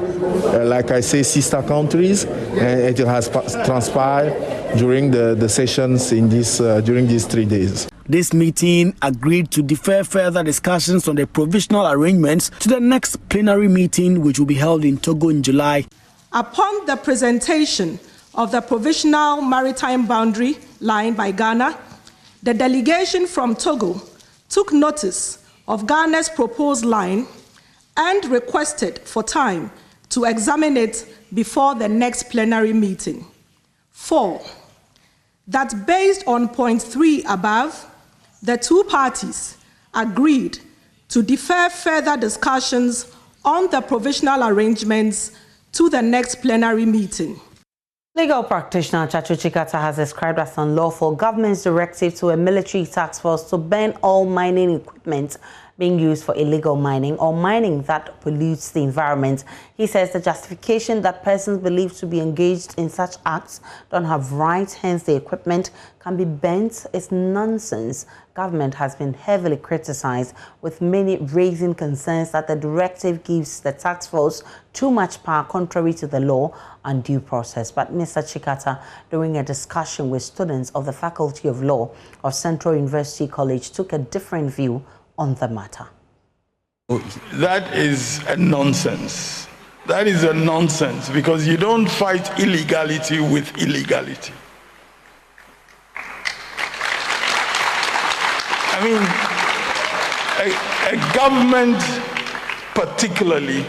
like I say, sister countries. It has transpired during the sessions in during these 3 days. This meeting agreed to defer further discussions on the provisional arrangements to the next plenary meeting, which will be held in Togo in July. Upon the presentation of the provisional maritime boundary line by Ghana, the delegation from Togo took notice of Ghana's proposed line and requested for time to examine it before the next plenary meeting. 4, that based on point 3 above, the two parties agreed to defer further discussions on the provisional arrangements to the next plenary meeting. Legal practitioner Chachu Chikata has described as unlawful government's directive to a military task force to ban all mining equipment being used for illegal mining or mining that pollutes the environment. He says the justification that persons believed to be engaged in such acts don't have rights, hence the equipment can be banned, is nonsense. Government has been heavily criticized, with many raising concerns that the directive gives the task force too much power contrary to the law and due process. But Mr. Chikata, during a discussion with students of the Faculty of Law of Central University College, took a different view on the matter. That is a nonsense. That is a nonsense, because you don't fight illegality with illegality. I mean, a government particularly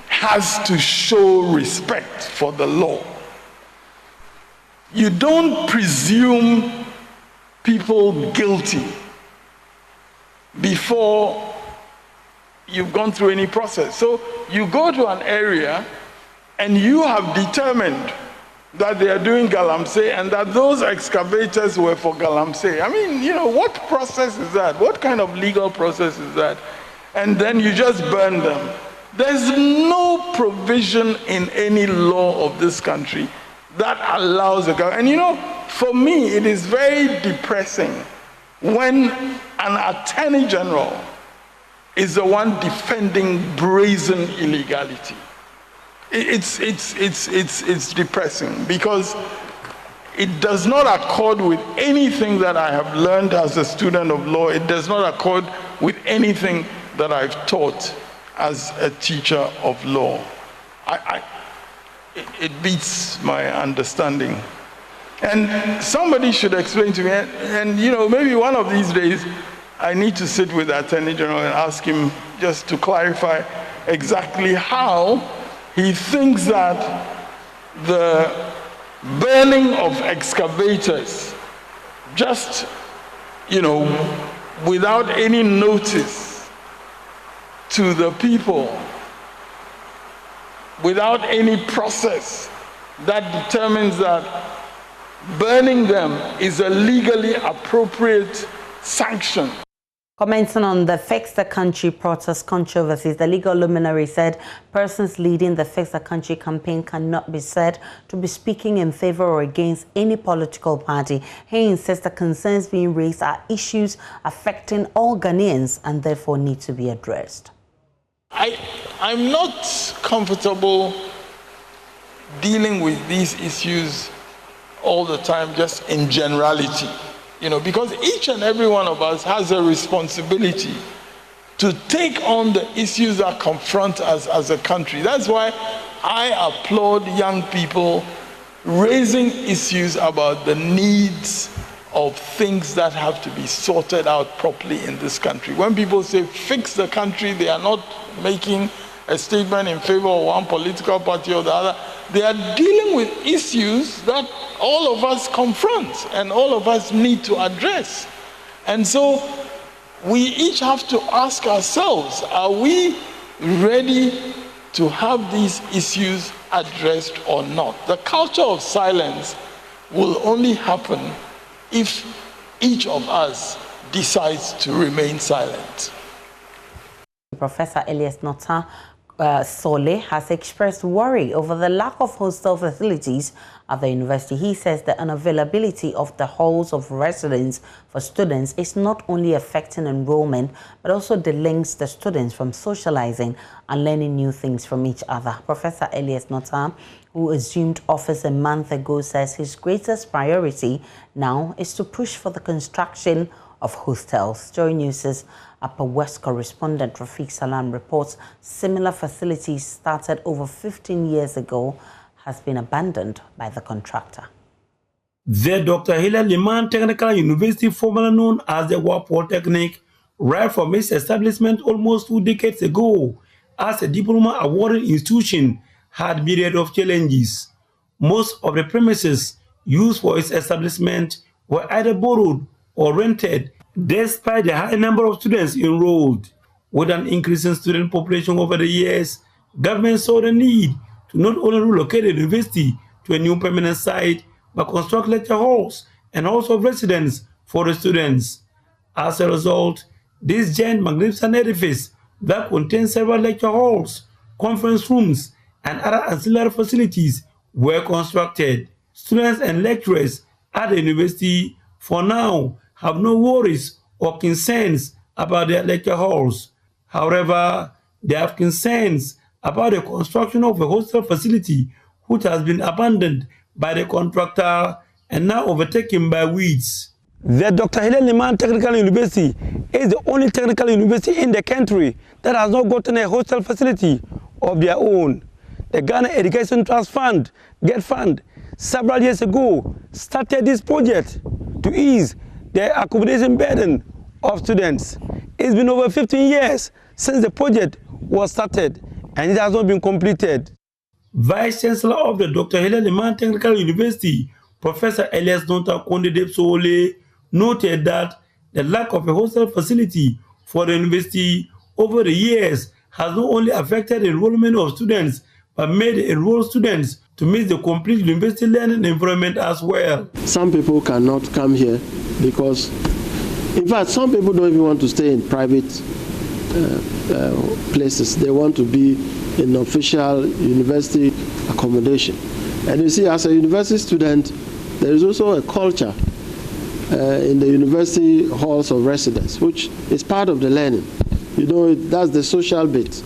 has to show respect for the law. You don't presume people guilty before you've gone through any process. So you go to an area and you have determined that they are doing galamsey and that those excavators were for galamsey. I mean, you know, what process is that? What kind of legal process is that? And then you just burn them. There's no provision in any law of this country that allows a government. And you know, for me, it is very depressing when an attorney general is the one defending brazen illegality. It's depressing, because it does not accord with anything that I have learned as a student of law. It does not accord with anything that I've taught as a teacher of law. It beats my understanding. And somebody should explain to me, and you know, maybe one of these days I need to sit with the Attorney General and ask him just to clarify exactly how he thinks that the burning of excavators, just, you know, without any notice to the people, without any process that determines that burning them is a legally appropriate sanction. Commenting on the Fix the Country protest controversies, the legal luminary said persons leading the Fix the Country campaign cannot be said to be speaking in favor or against any political party. He insists the concerns being raised are issues affecting all Ghanaians and therefore need to be addressed. I'm not comfortable dealing with these issues all the time, just in generality, you know, because each and every one of us has a responsibility to take on the issues that confront us as a country. That's why I applaud young people raising issues about the needs of things that have to be sorted out properly in this country. When people say fix the country, they are not making a statement in favor of one political party or the other. They are dealing with issues that all of us confront and all of us need to address. And so we each have to ask ourselves, are we ready to have these issues addressed or not? The culture of silence will only happen if each of us decides to remain silent. Professor Elias Nota Sole has expressed worry over the lack of hostel facilities at the university. He says the unavailability of the halls of residence for students is not only affecting enrollment, but also delinks the students from socializing and learning new things from each other. Professor Elias Nota, who assumed office a month ago, says his greatest priority now is to push for the construction of hostels. Joy News' Upper West correspondent Rafiq Salam reports similar facilities started over 15 years ago has been abandoned by the contractor. The Dr. Hilal Liman Technical University, formerly known as the War Polytechnic, right from its establishment almost 2 decades ago as a diploma-awarding institution, had myriad of challenges. Most of the premises used for its establishment were either borrowed or rented, despite the high number of students enrolled. With an increasing student population over the years, government saw the need to not only relocate the university to a new permanent site, but construct lecture halls and halls of residence for the students. As a result, this giant magnificent edifice that contains several lecture halls, conference rooms, and other ancillary facilities were constructed. Students and lecturers at the university for now have no worries or concerns about their lecture halls. However, they have concerns about the construction of a hostel facility which has been abandoned by the contractor and now overtaken by weeds. The Dr. Hilal Liman Technical University is the only technical university in the country that has not gotten a hostel facility of their own. The Ghana Education Trust Fund, GET Fund, several years ago started this project to ease the accommodation burden of students. It's been over 15 years since the project was started and it has not been completed. Vice Chancellor of the Dr. Hilal Liman Technical University, Professor Elias Nonta Kondedep Sole, noted that the lack of a hostel facility for the university over the years has not only affected the enrollment of students, but made the enrolled students to miss the complete university learning environment as well. Some people cannot come here because, in fact, some people don't even want to stay in private places. They want to be in official university accommodation. And you see, as a university student, there is also a culture in the university halls of residence, which is part of the learning. You know, that's the social bit,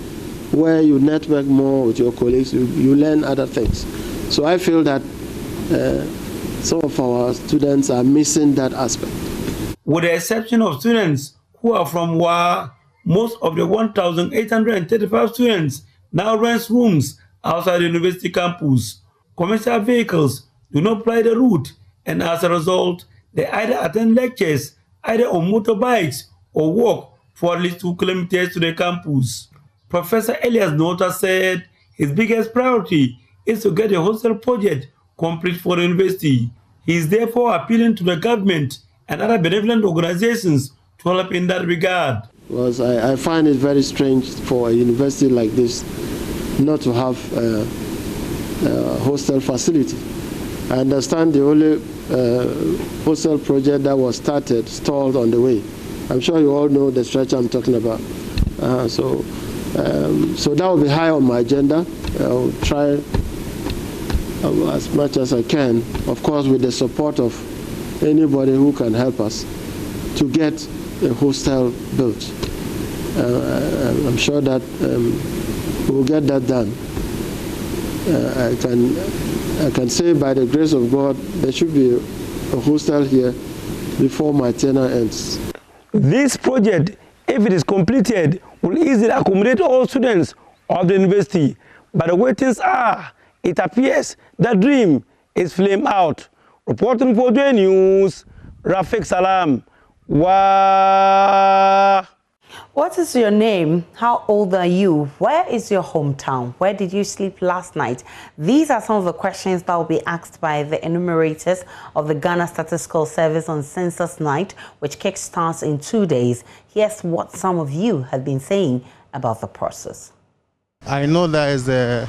where you network more with your colleagues, you learn other things. So I feel that some of our students are missing that aspect. With the exception of students who are from WA, most of the 1,835 students now rent rooms outside the university campus. Commercial vehicles do not ply the route, and as a result, they either attend lectures either on motorbikes or walk for at least 2 kilometers to the campus. Professor Elias Nota said his biggest priority is to get the hostel project complete for the university. He is therefore appealing to the government and other benevolent organizations to help in that regard. Because I find it very strange for a university like this not to have a hostel facility. I understand the only hostel project that was started stalled on the way. I'm sure you all know the stretch I'm talking about. So that will be high on my agenda. I'll try as much as I can, of course with the support of anybody who can help us to get a hostel built. I'm sure that we'll get that done. I can say by the grace of God, there should be a hostel here before my tenure ends. This project, if it is completed, will easily accommodate all students of the university. But the way things are, it appears the dream is flamed out. Reporting for the news, Rafiq Salam. Wow. What is your name? How old are you? Where is your hometown? Where did you sleep last night? These are some of the questions that will be asked by the enumerators of the Ghana Statistical Service on Census Night, which kickstarts in 2 days. Here's what some of you have been saying about the process. I know there is a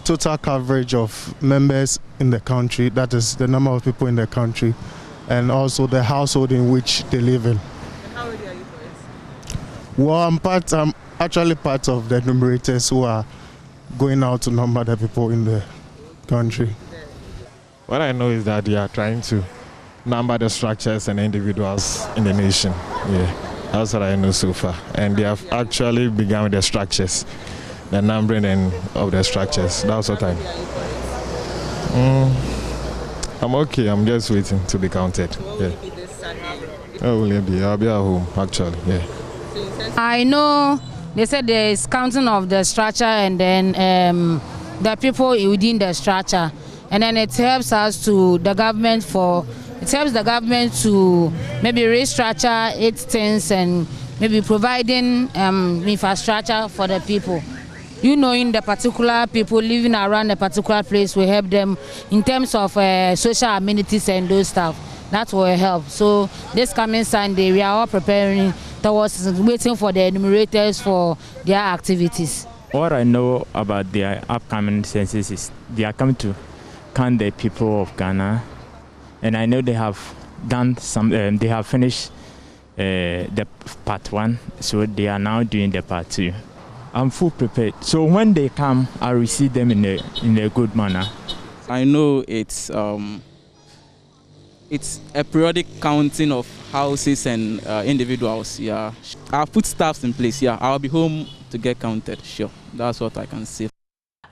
total coverage of members in the country, that is the number of people in the country, and also the household in which they live in. How old are you, boys? Well, I'm actually part of the enumerators who are going out to number the people in the country. What I know is that they are trying to number the structures and individuals in the nation. Yeah, that's what I know so far. And they have actually begun with the structures, the numbering of the structures. That's what I know. I'm okay. I'm just waiting to be counted. What will yeah. it be this Sunday? I'll be at home, actually, yeah. I know they said there is counting of the structure and then the people within the structure. And then it helps us to the government to maybe restructure its things and maybe providing infrastructure for the people. You knowing the particular people living around a particular place will help them in terms of social amenities and those stuff. That will help. So this coming Sunday, we are all preparing towards waiting for the enumerators for their activities. What I know about their upcoming census is they are coming to count the people of Ghana, and I know they have done some. They have finished the part 1, so they are now doing the part 2. I'm full prepared. So when they come, I'll receive them in a good manner. I know it's a periodic counting of houses and individuals. Yeah, I'll put staffs in place. Yeah, I'll be home to get counted. Sure, that's what I can say.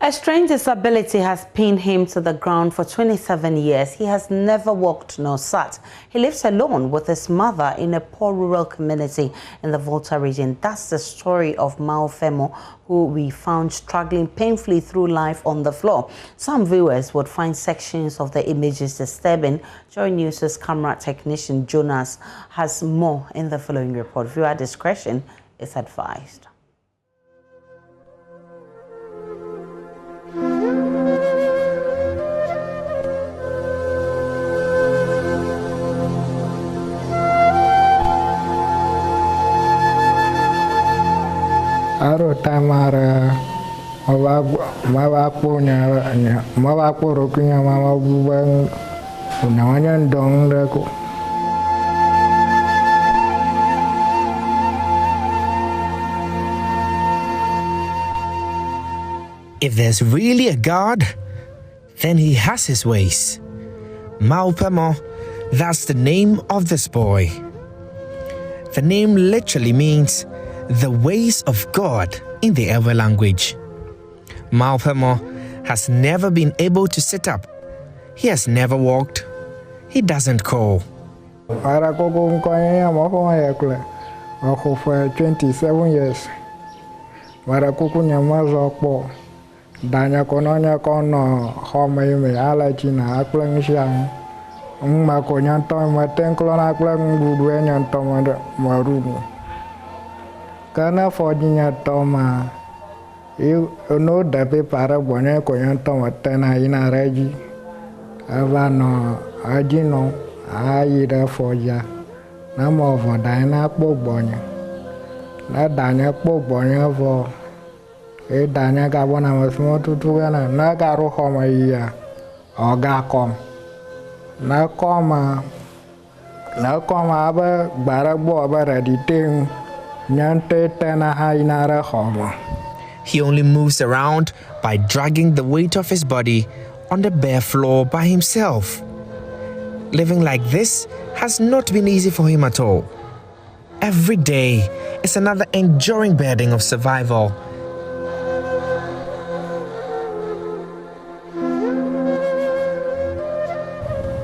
A strange disability has pinned him to the ground for 27 years. He has never walked nor sat. He lives alone with his mother in a poor rural community in the Volta region. That's the story of Mao Femo, who we found struggling painfully through life on the floor. Some viewers would find sections of the images disturbing. Joy News' camera technician Jonas has more in the following report. Viewer discretion is advised. Aro tamara mawapo rokunya mama bubang unawanya ndong dako. If there's really a God, then he has his ways. Mao Femo, that's the name of this boy. The name literally means the ways of God in the Ewe language. Mao Femo has never been able to sit up. He has never walked. He doesn't call. For 27 years. Danya kononya kono homai me ala China aklang siang. Ma ko nyanto mateng klon aklang budue nyanto maruni. Karena fojinya toma. You know dape para bonya ko nyanto matena ina reji. Avano ajino aida foja. Namo vo dana po bonya. Na danya po bonya vo danya gabona masmo tutugana na garo homa iya oga kom na koma aba barabo aba raditeng nyante tena hainara homa. He only moves around by dragging the weight of his body on the bare floor by himself. Living like this has not been easy for him at all. Every day is another enduring burden of survival.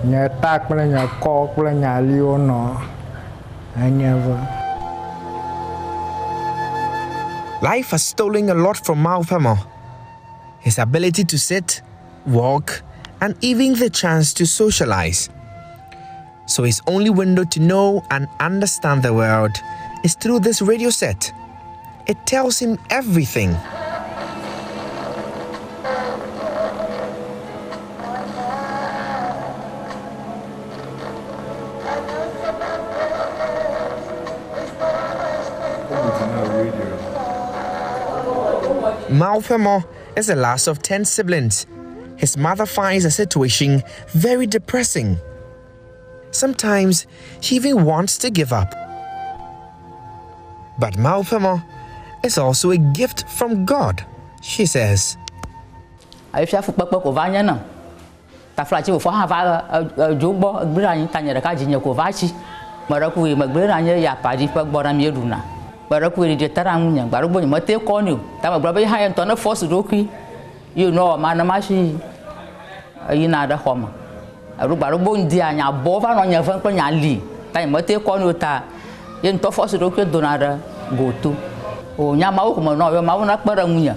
Nyetak pula nyakok pula nyaliono. I never. Life has stolen a lot from Mao Femo. His ability to sit, walk, and even the chance to socialize. So his only window to know and understand the world is through this radio set. It tells him everything. Mao Femo is the last of 10 siblings. His mother finds the situation very depressing. Sometimes he even wants to give up. But Mao Femo is also a gift from God, she says. You know, manamashi, you know, the home. A rubber bone dear, and your bova on your phone, time mate konuta yen to force do ke donara go to o nya ma ko no yo ma na kpara munya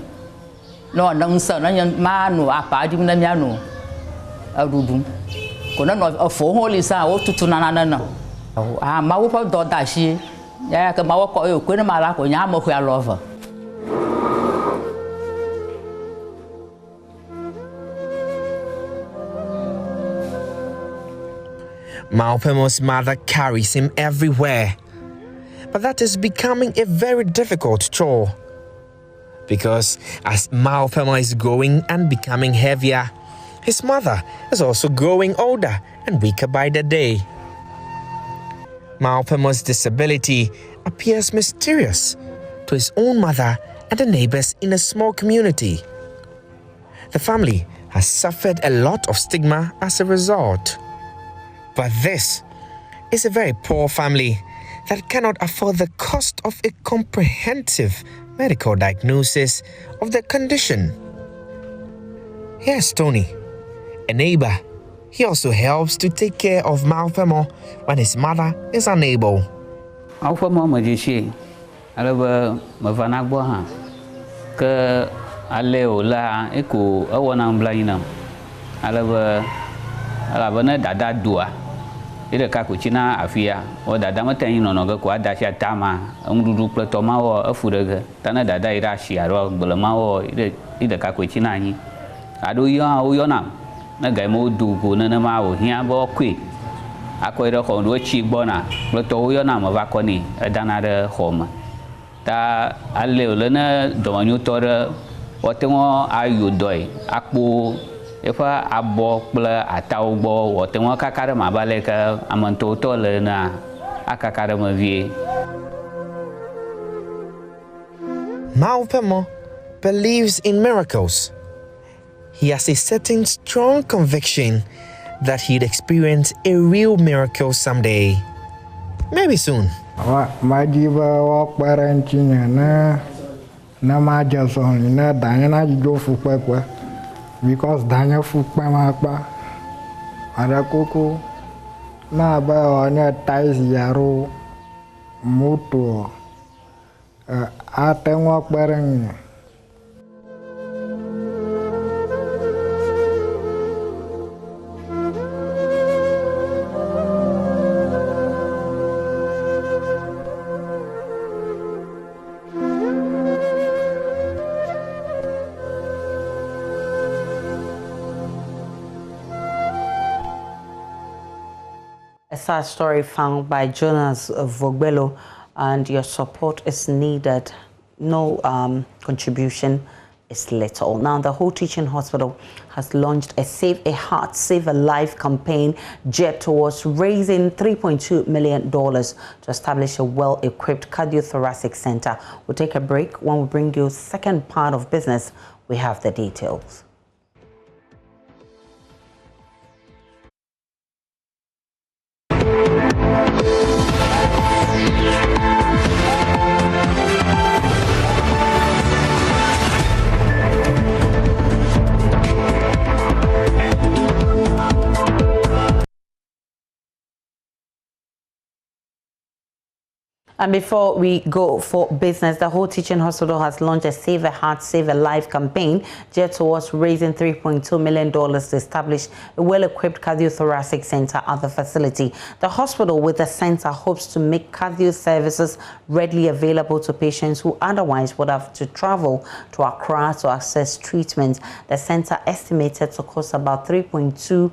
no na nsa na ma no apa di na mia no adudu ko na no fo holi sa o tutu na na ma wo pa do da shi ya ka ma wo ko yo ko na ma la ko nya ma ko ya love. Malpemo's mother carries him everywhere, but that is becoming a very difficult chore because as Malpemo is growing and becoming heavier, his mother is also growing older and weaker by the day. Malpemo's disability appears mysterious to his own mother and the neighbors in a small community. The family has suffered a lot of stigma as a result. But this is a very poor family that cannot afford the cost of a comprehensive medical diagnosis of the condition. Here's Tony, a neighbor. He also helps to take care of Malpemo when his mother is unable. Malpemo majishi, alaba mavanagbo ha, ke aleo la eku awana mblaina, alaba na dada dua. Ida ka kuchina afia o dada mata ino no ko ada sia tama umdudu pletoma o afurega tana dada ira sia ro belema o ida ka kuchina ni adu yo na ga mo du go na ma o hia bo kwi akoira ko ndo chi gbona pleto yo na ma va ko ni dana de homa ta alle le na do manyu tore o tengo ayu doi akpo efa abo kple atau bo o tengo kakare ma bale ka amanto to le na akakare ma vie. Malpemo believes in miracles. He has a certain strong conviction that he'd experience a real miracle someday. Maybe soon. Majiba walk parenting na majason na dana go for pepper. Because Daniel Fukpamapa Arakoko Naba on your ties yaro moto Atengwak bareng. A sad story found by Jonas Vogbelo, and your support is needed. No contribution is little. Now, the whole teaching hospital has launched a Save a Heart, Save a Life campaign geared towards raising $3.2 million to establish a well-equipped cardiothoracic center. We'll take a break. When we bring you the second part of business, we have the details. And before we go for business, the whole teaching hospital has launched a Save a Heart, Save a Life campaign geared towards raising $3.2 million to establish a well-equipped cardiothoracic center at the facility. The hospital with the center hopes to make cardio services readily available to patients who otherwise would have to travel to Accra to access treatment. The center, estimated to cost about $3.2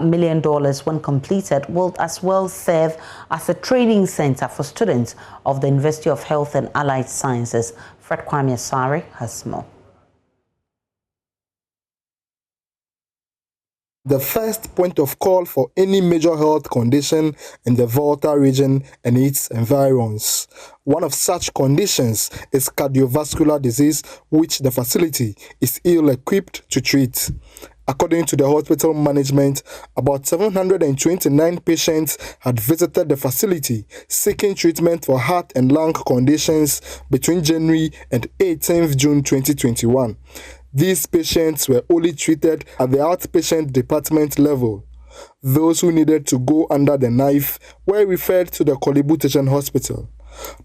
million when completed, will as well serve as a training center for students of the University of Health and Allied Sciences. Fred Kwame Asare has more. The first point of call for any major health condition in the Volta region and its environs. One of such conditions is cardiovascular disease, which the facility is ill-equipped to treat. According to the hospital management, about 729 patients had visited the facility seeking treatment for heart and lung conditions between January and 18th June 2021. These patients were only treated at the outpatient department level. Those who needed to go under the knife were referred to the Korle Bu Teaching Hospital.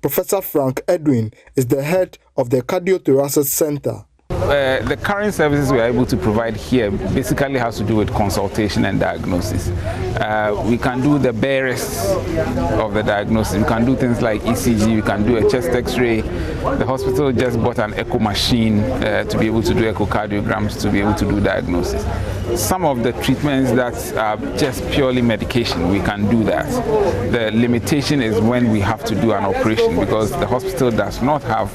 Professor Frank Edwin is the head of the Cardiothoracic Center. The current services we are able to provide here basically has to do with consultation and diagnosis. We can do the barest of the diagnosis. We can do things like ECG, we can do a chest x-ray. The hospital just bought an echo machine to be able to do echocardiograms, to be able to do diagnosis. Some of the treatments that are just purely medication, we can do that. The limitation is when we have to do an operation, because the hospital does not have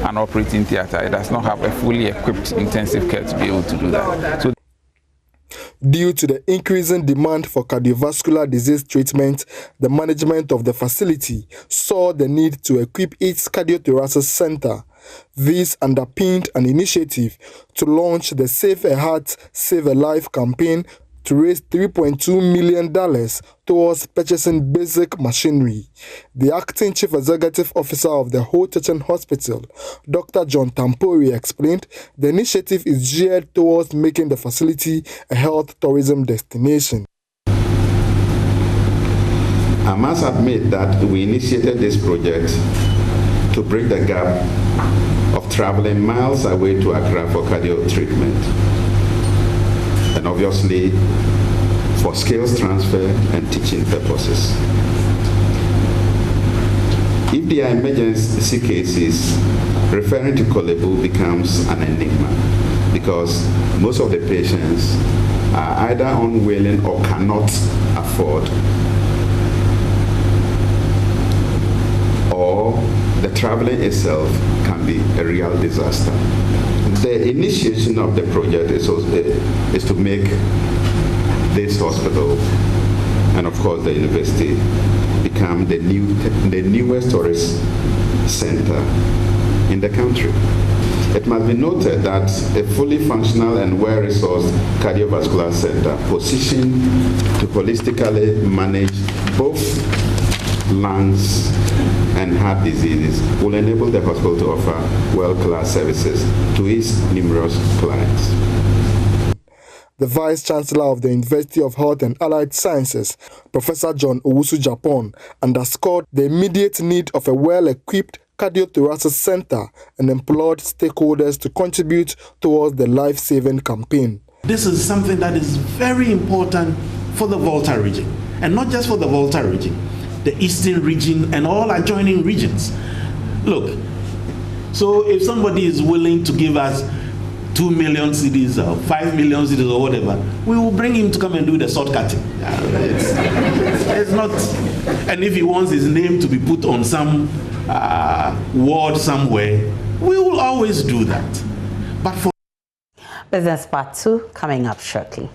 an operating theater. It does not have a fully equipped intensive care to be able to do that. So, due to the increasing demand for cardiovascular disease treatment, the management of the facility saw the need to equip its cardiothoracic center. This underpinned an initiative to launch the Save a Heart, Save a Life campaign to raise $3.2 million towards purchasing basic machinery. The acting chief executive officer of the Whole Teaching Hospital, Dr. John Tampori, explained the initiative is geared towards making the facility a health tourism destination. I must admit that we initiated this project to break the gap of traveling miles away to Accra for cardio treatment, and obviously for skills transfer and teaching purposes. If there are emergency cases, referring to Korle Bu becomes an enigma, because most of the patients are either unwilling or cannot afford, or the traveling itself can be a real disaster. The initiation of the project is to make this hospital, and of course the university, become the newest tourist center in the country. It must be noted that a fully functional and well-resourced cardiovascular center positioned to holistically manage both lungs and heart diseases will enable the hospital to offer world-class services to its numerous clients. The Vice Chancellor of the University of Health and Allied Sciences, Professor John Owusu-Japon, underscored the immediate need of a well-equipped cardiothoracic center and implored stakeholders to contribute towards the life-saving campaign. This is something that is very important for the Volta region, and not just for the Volta region, the Eastern region and all adjoining regions. Look, so if somebody is willing to give us 2 million cedis or 5 million cedis or whatever, we will bring him to come and do the sword cutting. It's not, and if he wants his name to be put on some ward somewhere, we will always do that. But for Business Part 2 coming up shortly.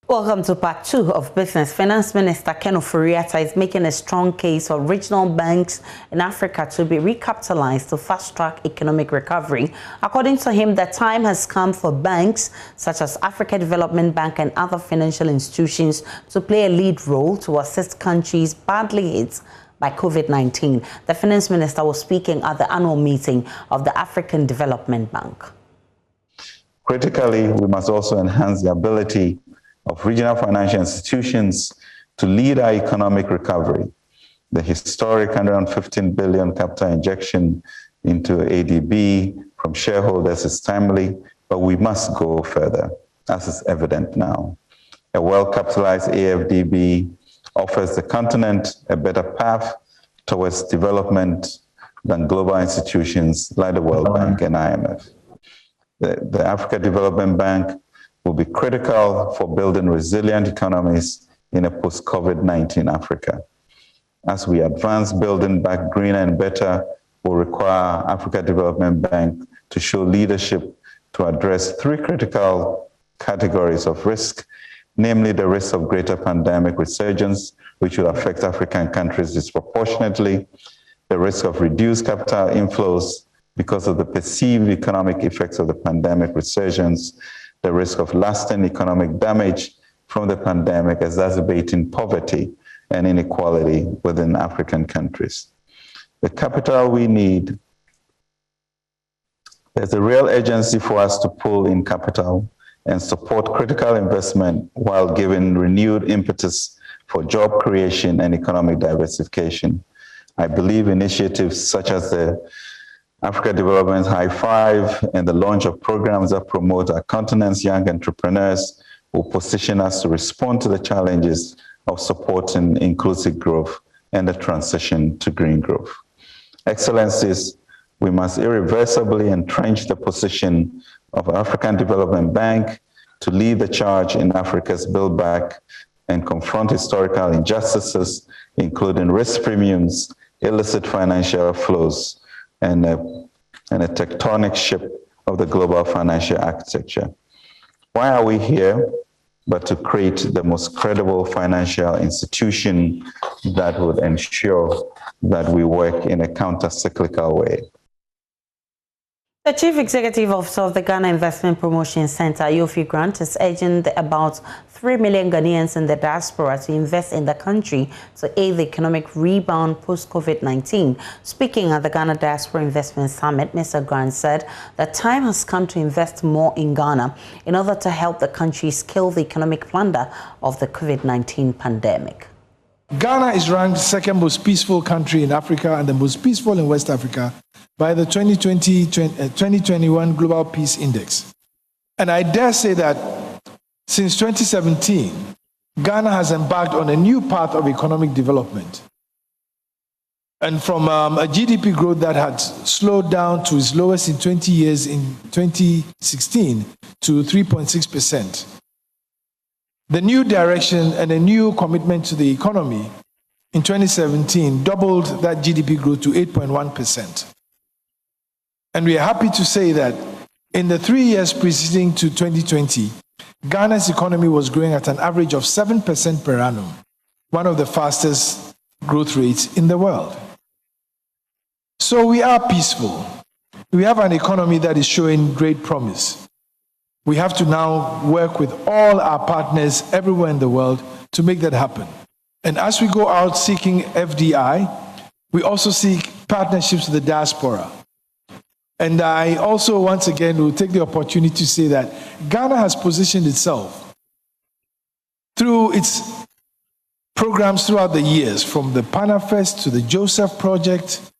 Welcome to Part 2 of Business. Finance Minister Ken Ofori-Atta is making a strong case for regional banks in Africa to be recapitalized to fast-track economic recovery. According to him, the time has come for banks such as Africa Development Bank and other financial institutions to play a lead role to assist countries badly hit by COVID-19. The Finance Minister was speaking at the annual meeting of the African Development Bank. Critically, we must also enhance the ability of regional financial institutions to lead our economic recovery. The historic 115 billion capital injection into ADB from shareholders is timely, but we must go further, as is evident now. A well-capitalized AFDB offers the continent a better path towards development than global institutions like the World Bank and IMF. The Africa Development Bank will be critical for building resilient economies in a post-COVID-19 Africa. As we advance building back greener and better, will require Africa Development Bank to show leadership to address three critical categories of risk, namely the risk of greater pandemic resurgence, which will affect African countries disproportionately, the risk of reduced capital inflows because of the perceived economic effects of the pandemic resurgence, the risk of lasting economic damage from the pandemic exacerbating poverty and inequality within African countries. The capital we need There's a real urgency for us to pull in capital and support critical investment while giving renewed impetus for job creation and economic diversification. I believe initiatives such as the Africa Development High Five and the launch of programs that promote our continent's young entrepreneurs will position us to respond to the challenges of supporting inclusive growth and the transition to green growth. Excellencies, we must irreversibly entrench the position of African Development Bank to lead the charge in Africa's build back and confront historical injustices, including risk premiums, illicit financial flows, and a tectonic shift of the global financial architecture. Why are we here? But to create the most credible financial institution that would ensure that we work in a counter-cyclical way. The Chief Executive Officer of the Ghana Investment Promotion Center, Yofi Grant, is urging about 3 million Ghanaians in the diaspora to invest in the country to aid the economic rebound post-COVID-19. Speaking at the Ghana Diaspora Investment Summit, Mr. Grant said the time has come to invest more in Ghana in order to help the country scale the economic plunder of the COVID-19 pandemic. Ghana is ranked second most peaceful country in Africa and the most peaceful in West Africa by the 2021 Global Peace Index. And I dare say that since 2017, Ghana has embarked on a new path of economic development. And from a GDP growth that had slowed down to its lowest in 20 years in 2016 to 3.6%. The new direction and a new commitment to the economy in 2017 doubled that GDP growth to 8.1%. And we are happy to say that in the 3 years preceding to 2020, Ghana's economy was growing at an average of 7% per annum, one of the fastest growth rates in the world. So we are peaceful. We have an economy that is showing great promise. We have to now work with all our partners everywhere in the world to make that happen. And as we go out seeking FDI, we also seek partnerships with the diaspora. And I also, once again, will take the opportunity to say that Ghana has positioned itself through its programs throughout the years, from the PANAFest to the Joseph Project,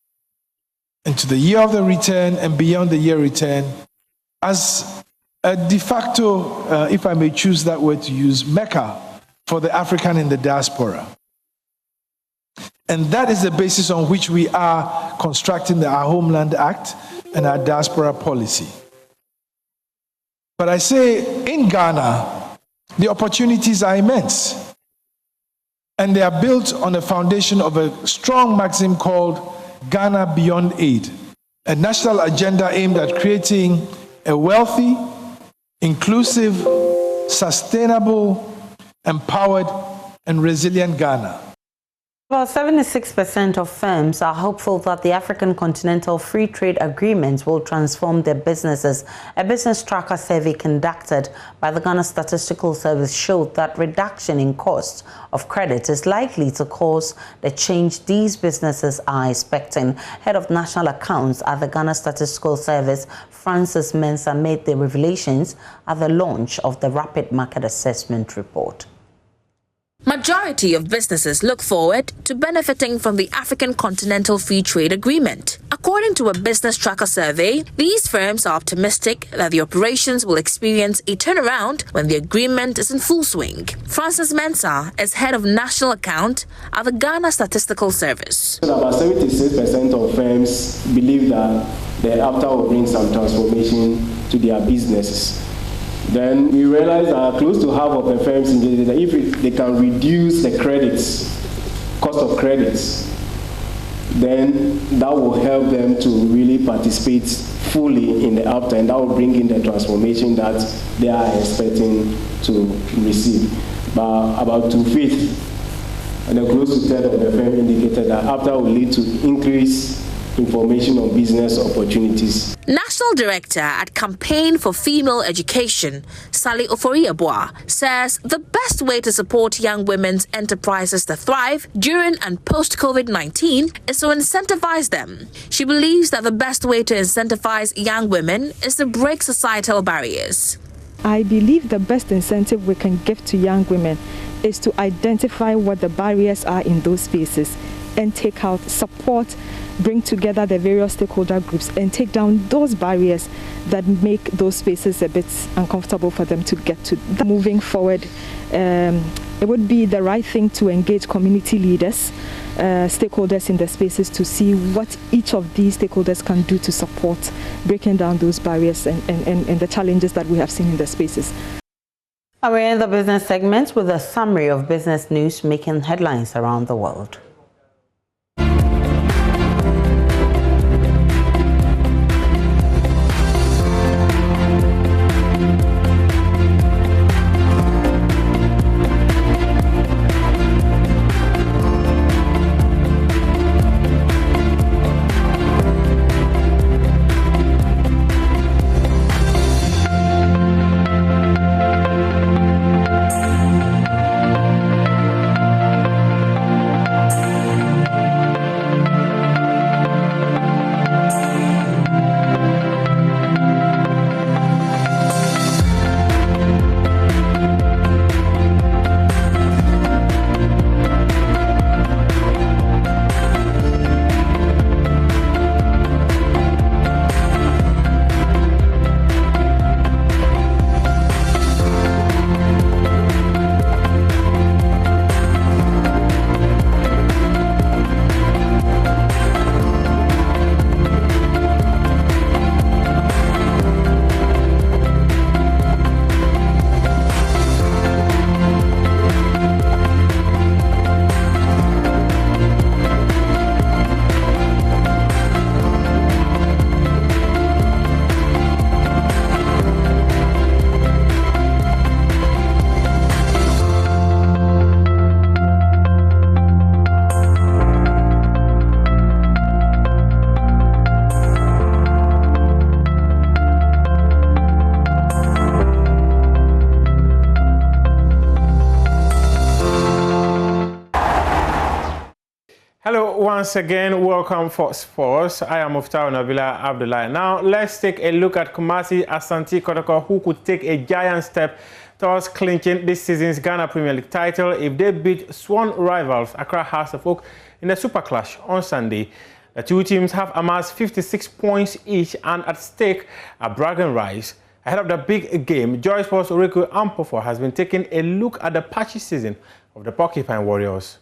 and to the Year of the Return and beyond the year return, as a de facto, if I may choose that word to use, Mecca for the African in the diaspora. And that is the basis on which we are constructing our Homeland Act and our diaspora policy. But I say, in Ghana, the opportunities are immense. And they are built on a foundation of a strong maxim called Ghana Beyond Aid, a national agenda aimed at creating a wealthy, inclusive, sustainable, empowered, and resilient Ghana. About 76% of firms are hopeful that the African Continental Free Trade Agreement will transform their businesses. A business tracker survey conducted by the Ghana Statistical Service showed that reduction in cost of credit is likely to cause the change these businesses are expecting. Head of National Accounts at the Ghana Statistical Service, Francis Mensah, made the revelations at the launch of the Rapid Market Assessment Report. Majority of businesses look forward to benefiting from the African Continental Free Trade Agreement. According to a business tracker survey, these firms are optimistic that the operations will experience a turnaround when the agreement is in full swing. Francis Mensah is head of national account at the Ghana Statistical Service. About 76% of firms believe that the AFTA will bring some transformation to their businesses. Then we realize that close to half of the firms in that if they can reduce the credits, cost of credits, then that will help them to really participate fully in the AFTA, and that will bring in the transformation that they are expecting to receive. But about 2/5 and close to 1/3 of the firm indicated that AFTA will lead to increased information on business opportunities. National National Director at Campaign for Female Education, Sally Ofori-Abua, says the best way to support young women's enterprises to thrive during and post-COVID-19 is to incentivize them. She believes that the best way to incentivize young women is to break societal barriers. I believe the best incentive we can give to young women is to identify what the barriers are in those spaces and take out support, bring together the various stakeholder groups and take down those barriers that make those spaces a bit uncomfortable for them to get to. Moving forward, it would be the right thing to engage community leaders, stakeholders in the spaces to see what each of these stakeholders can do to support breaking down those barriers and the challenges that we have seen in the spaces. We're in the business segment with a summary of business news making headlines around the world. Once again, welcome for sports. I am Muftau Nabila Abdullah. Now, let's take a look at Kumasi Asante Kotoko, who could take a giant step towards clinching this season's Ghana Premier League title if they beat sworn rivals Accra Hearts of Oak in the superclash on Sunday. The two teams have amassed 56 points each and at stake are bragging rights. Ahead of the big game, Joy Sports Oreku Ampofo has been taking a look at the patchy season of the Porcupine Warriors.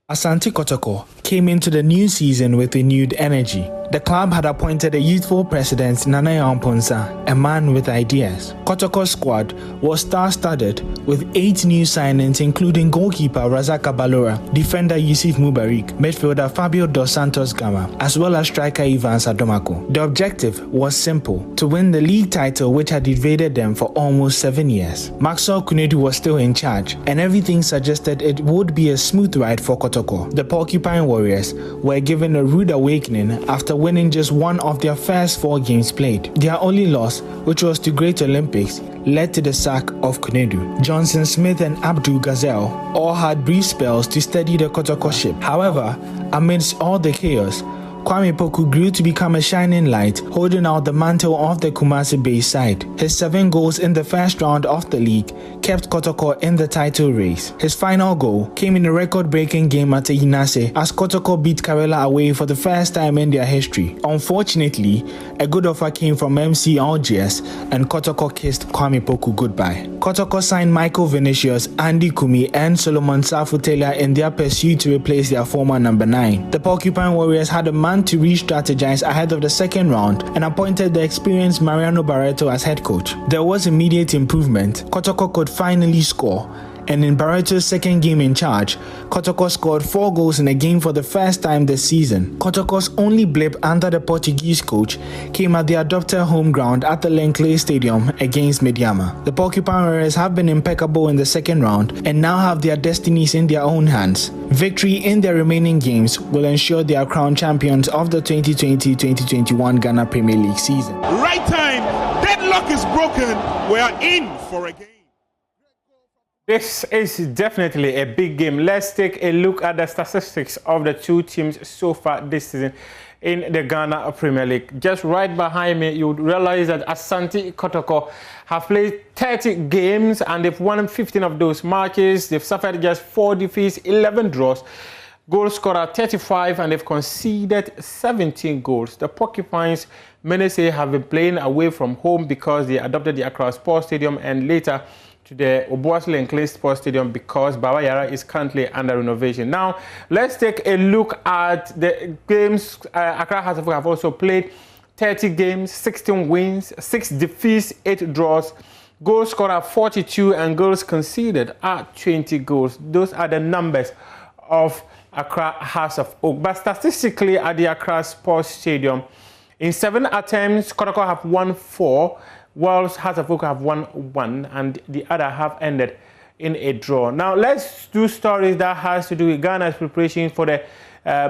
Asante Kotoko came into the new season with renewed energy. The club had appointed a youthful president, Nana Yamponsa, a man with ideas. Kotoko's squad was star-studded with 8 new signings, including goalkeeper Razaka Balora, defender Yusuf Mubarak, midfielder Fabio Dos Santos Gama, as well as striker Ivan Sadomako. The objective was simple: to win the league title which had evaded them for almost 7 years. Maxwell Kunedu was still in charge, and everything suggested it would be a smooth ride for Kotoko. The Porcupine Warriors were given a rude awakening after winning just one of their first 4 games played. Their only loss, which was to Great Olympics, led to the sack of Kunedu. Johnson Smith and Abdul Gazelle all had brief spells to steady the Kotoko ship. However, amidst all the chaos, Kwame Poku grew to become a shining light, holding out the mantle of the Kumasi-based side. His 7 goals in the first round of the league kept Kotoko in the title race. His final goal came in a record-breaking game at Inase as Kotoko beat Karela away for the first time in their history. Unfortunately, a good offer came from MC Algiers and Kotoko kissed Kwame Poku goodbye. Kotoko signed Michael Vinicius, Andy Kumi and Solomon Safu Taylor in their pursuit to replace their former number 9. The Porcupine Warriors had a man to re-strategize ahead of the second round and appointed the experienced Mariano Barreto as head coach. There was immediate improvement. Kotoko could finally score, And in Barreto's second game in charge, Kotoko scored 4 goals in a game for the first time this season. Kotoko's only blip under the Portuguese coach came at the adopted home ground at the Lenkley Stadium against Mediama. The Porcupine Warriors have been impeccable in the second round and now have their destinies in their own hands. Victory in their remaining games will ensure they are crowned champions of the 2020-2021 Ghana Premier League season. Right time, deadlock is broken, we are in for a game. This is definitely a big game. Let's take a look at the statistics of the two teams so far this season in the Ghana Premier League. Just right behind me, you would realize that Asante Kotoko have played 30 games and they've won 15 of those matches. They've suffered just 4 defeats, 11 draws. Goal scorer 35 and they've conceded 17 goals. The Porcupines, many say, have been playing away from home because they adopted the Accra Sports Stadium and later to the Obuasi Lenkley Sports Stadium because Baba Yara is currently under renovation. Now, let's take a look at the games. Accra have also played 30 games, 16 wins, 6 defeats, 8 draws. Goal scorer 42 and goals conceded are 20 goals. Those are the numbers of Accra House of Oak. But statistically at the Accra Sports Stadium, in 7 attempts, Kotoko have won 4, whilst House of Oak have won 1, and the other have ended in a draw. Now, let's do stories that has to do with Ghana's preparation for the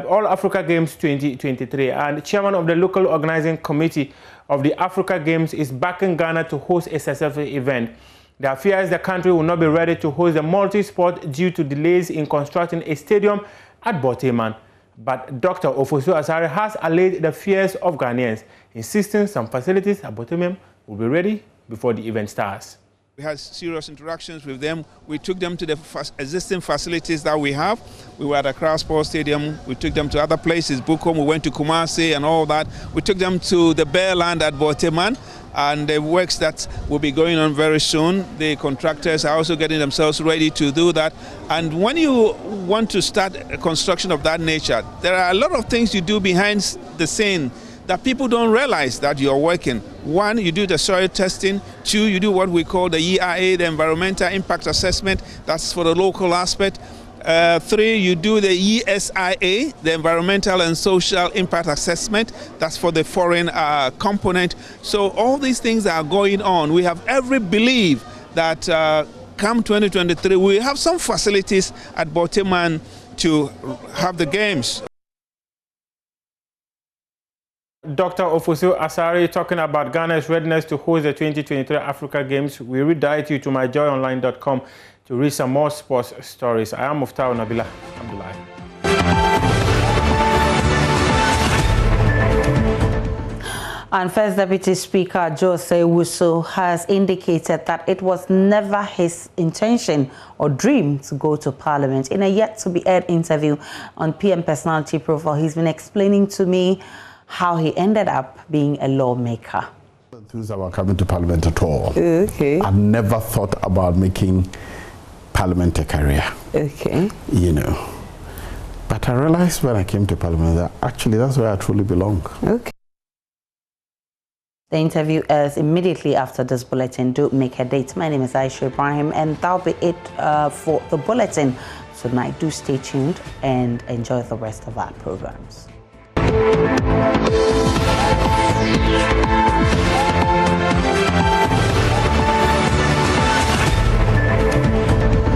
All Africa Games 2023. And the chairman of the local organizing committee of the Africa Games is backing Ghana to host a successful event. There fears the country will not be ready to host the multi-sport due to delays in constructing a stadium at Boteman. But Dr. Ofosu Asare has allayed the fears of Ghanaians, insisting some facilities at Boteman will be ready before the event starts. We had serious interactions with them. We took them to the existing facilities that we have. We were at Accra Sports Stadium. We took them to other places, Bukom. We went to Kumasi and all that. We took them to the bare land at Boteman and the works that will be going on very soon. The contractors are also getting themselves ready to do that. And when you want to start a construction of that nature, there are a lot of things you do behind the scene that people don't realize that you're working. 1, you do the soil testing. 2, you do what we call the EIA, the Environmental Impact Assessment. That's for the local aspect. 3, you do the ESIA, the Environmental and Social Impact Assessment. That's for the foreign component. So all these things are going on. We have every belief that come 2023, we have some facilities at Boteman to have the games. Dr. Ofosu Asare talking about Ghana's readiness to host the 2023 Africa Games. We redirect you to myjoyonline.com to read some more sports stories. I am Muftau Nabila Abdullahi. And First Deputy Speaker Jose Wusu has indicated that it was never his intention or dream to go to Parliament. In a yet-to-be-aired interview on PM Personality Profile, he's been explaining to me how he ended up being a lawmaker. I'm not enthused about coming to Parliament at all. Okay. I've never thought about making Parliament a career. Okay. You know. But I realized when I came to Parliament that actually that's where I truly belong. Okay. The interview is immediately after this bulletin. Do make a date. My name is Aisha Ibrahim, and that'll be it for the bulletin tonight. Do stay tuned and enjoy the rest of our programs.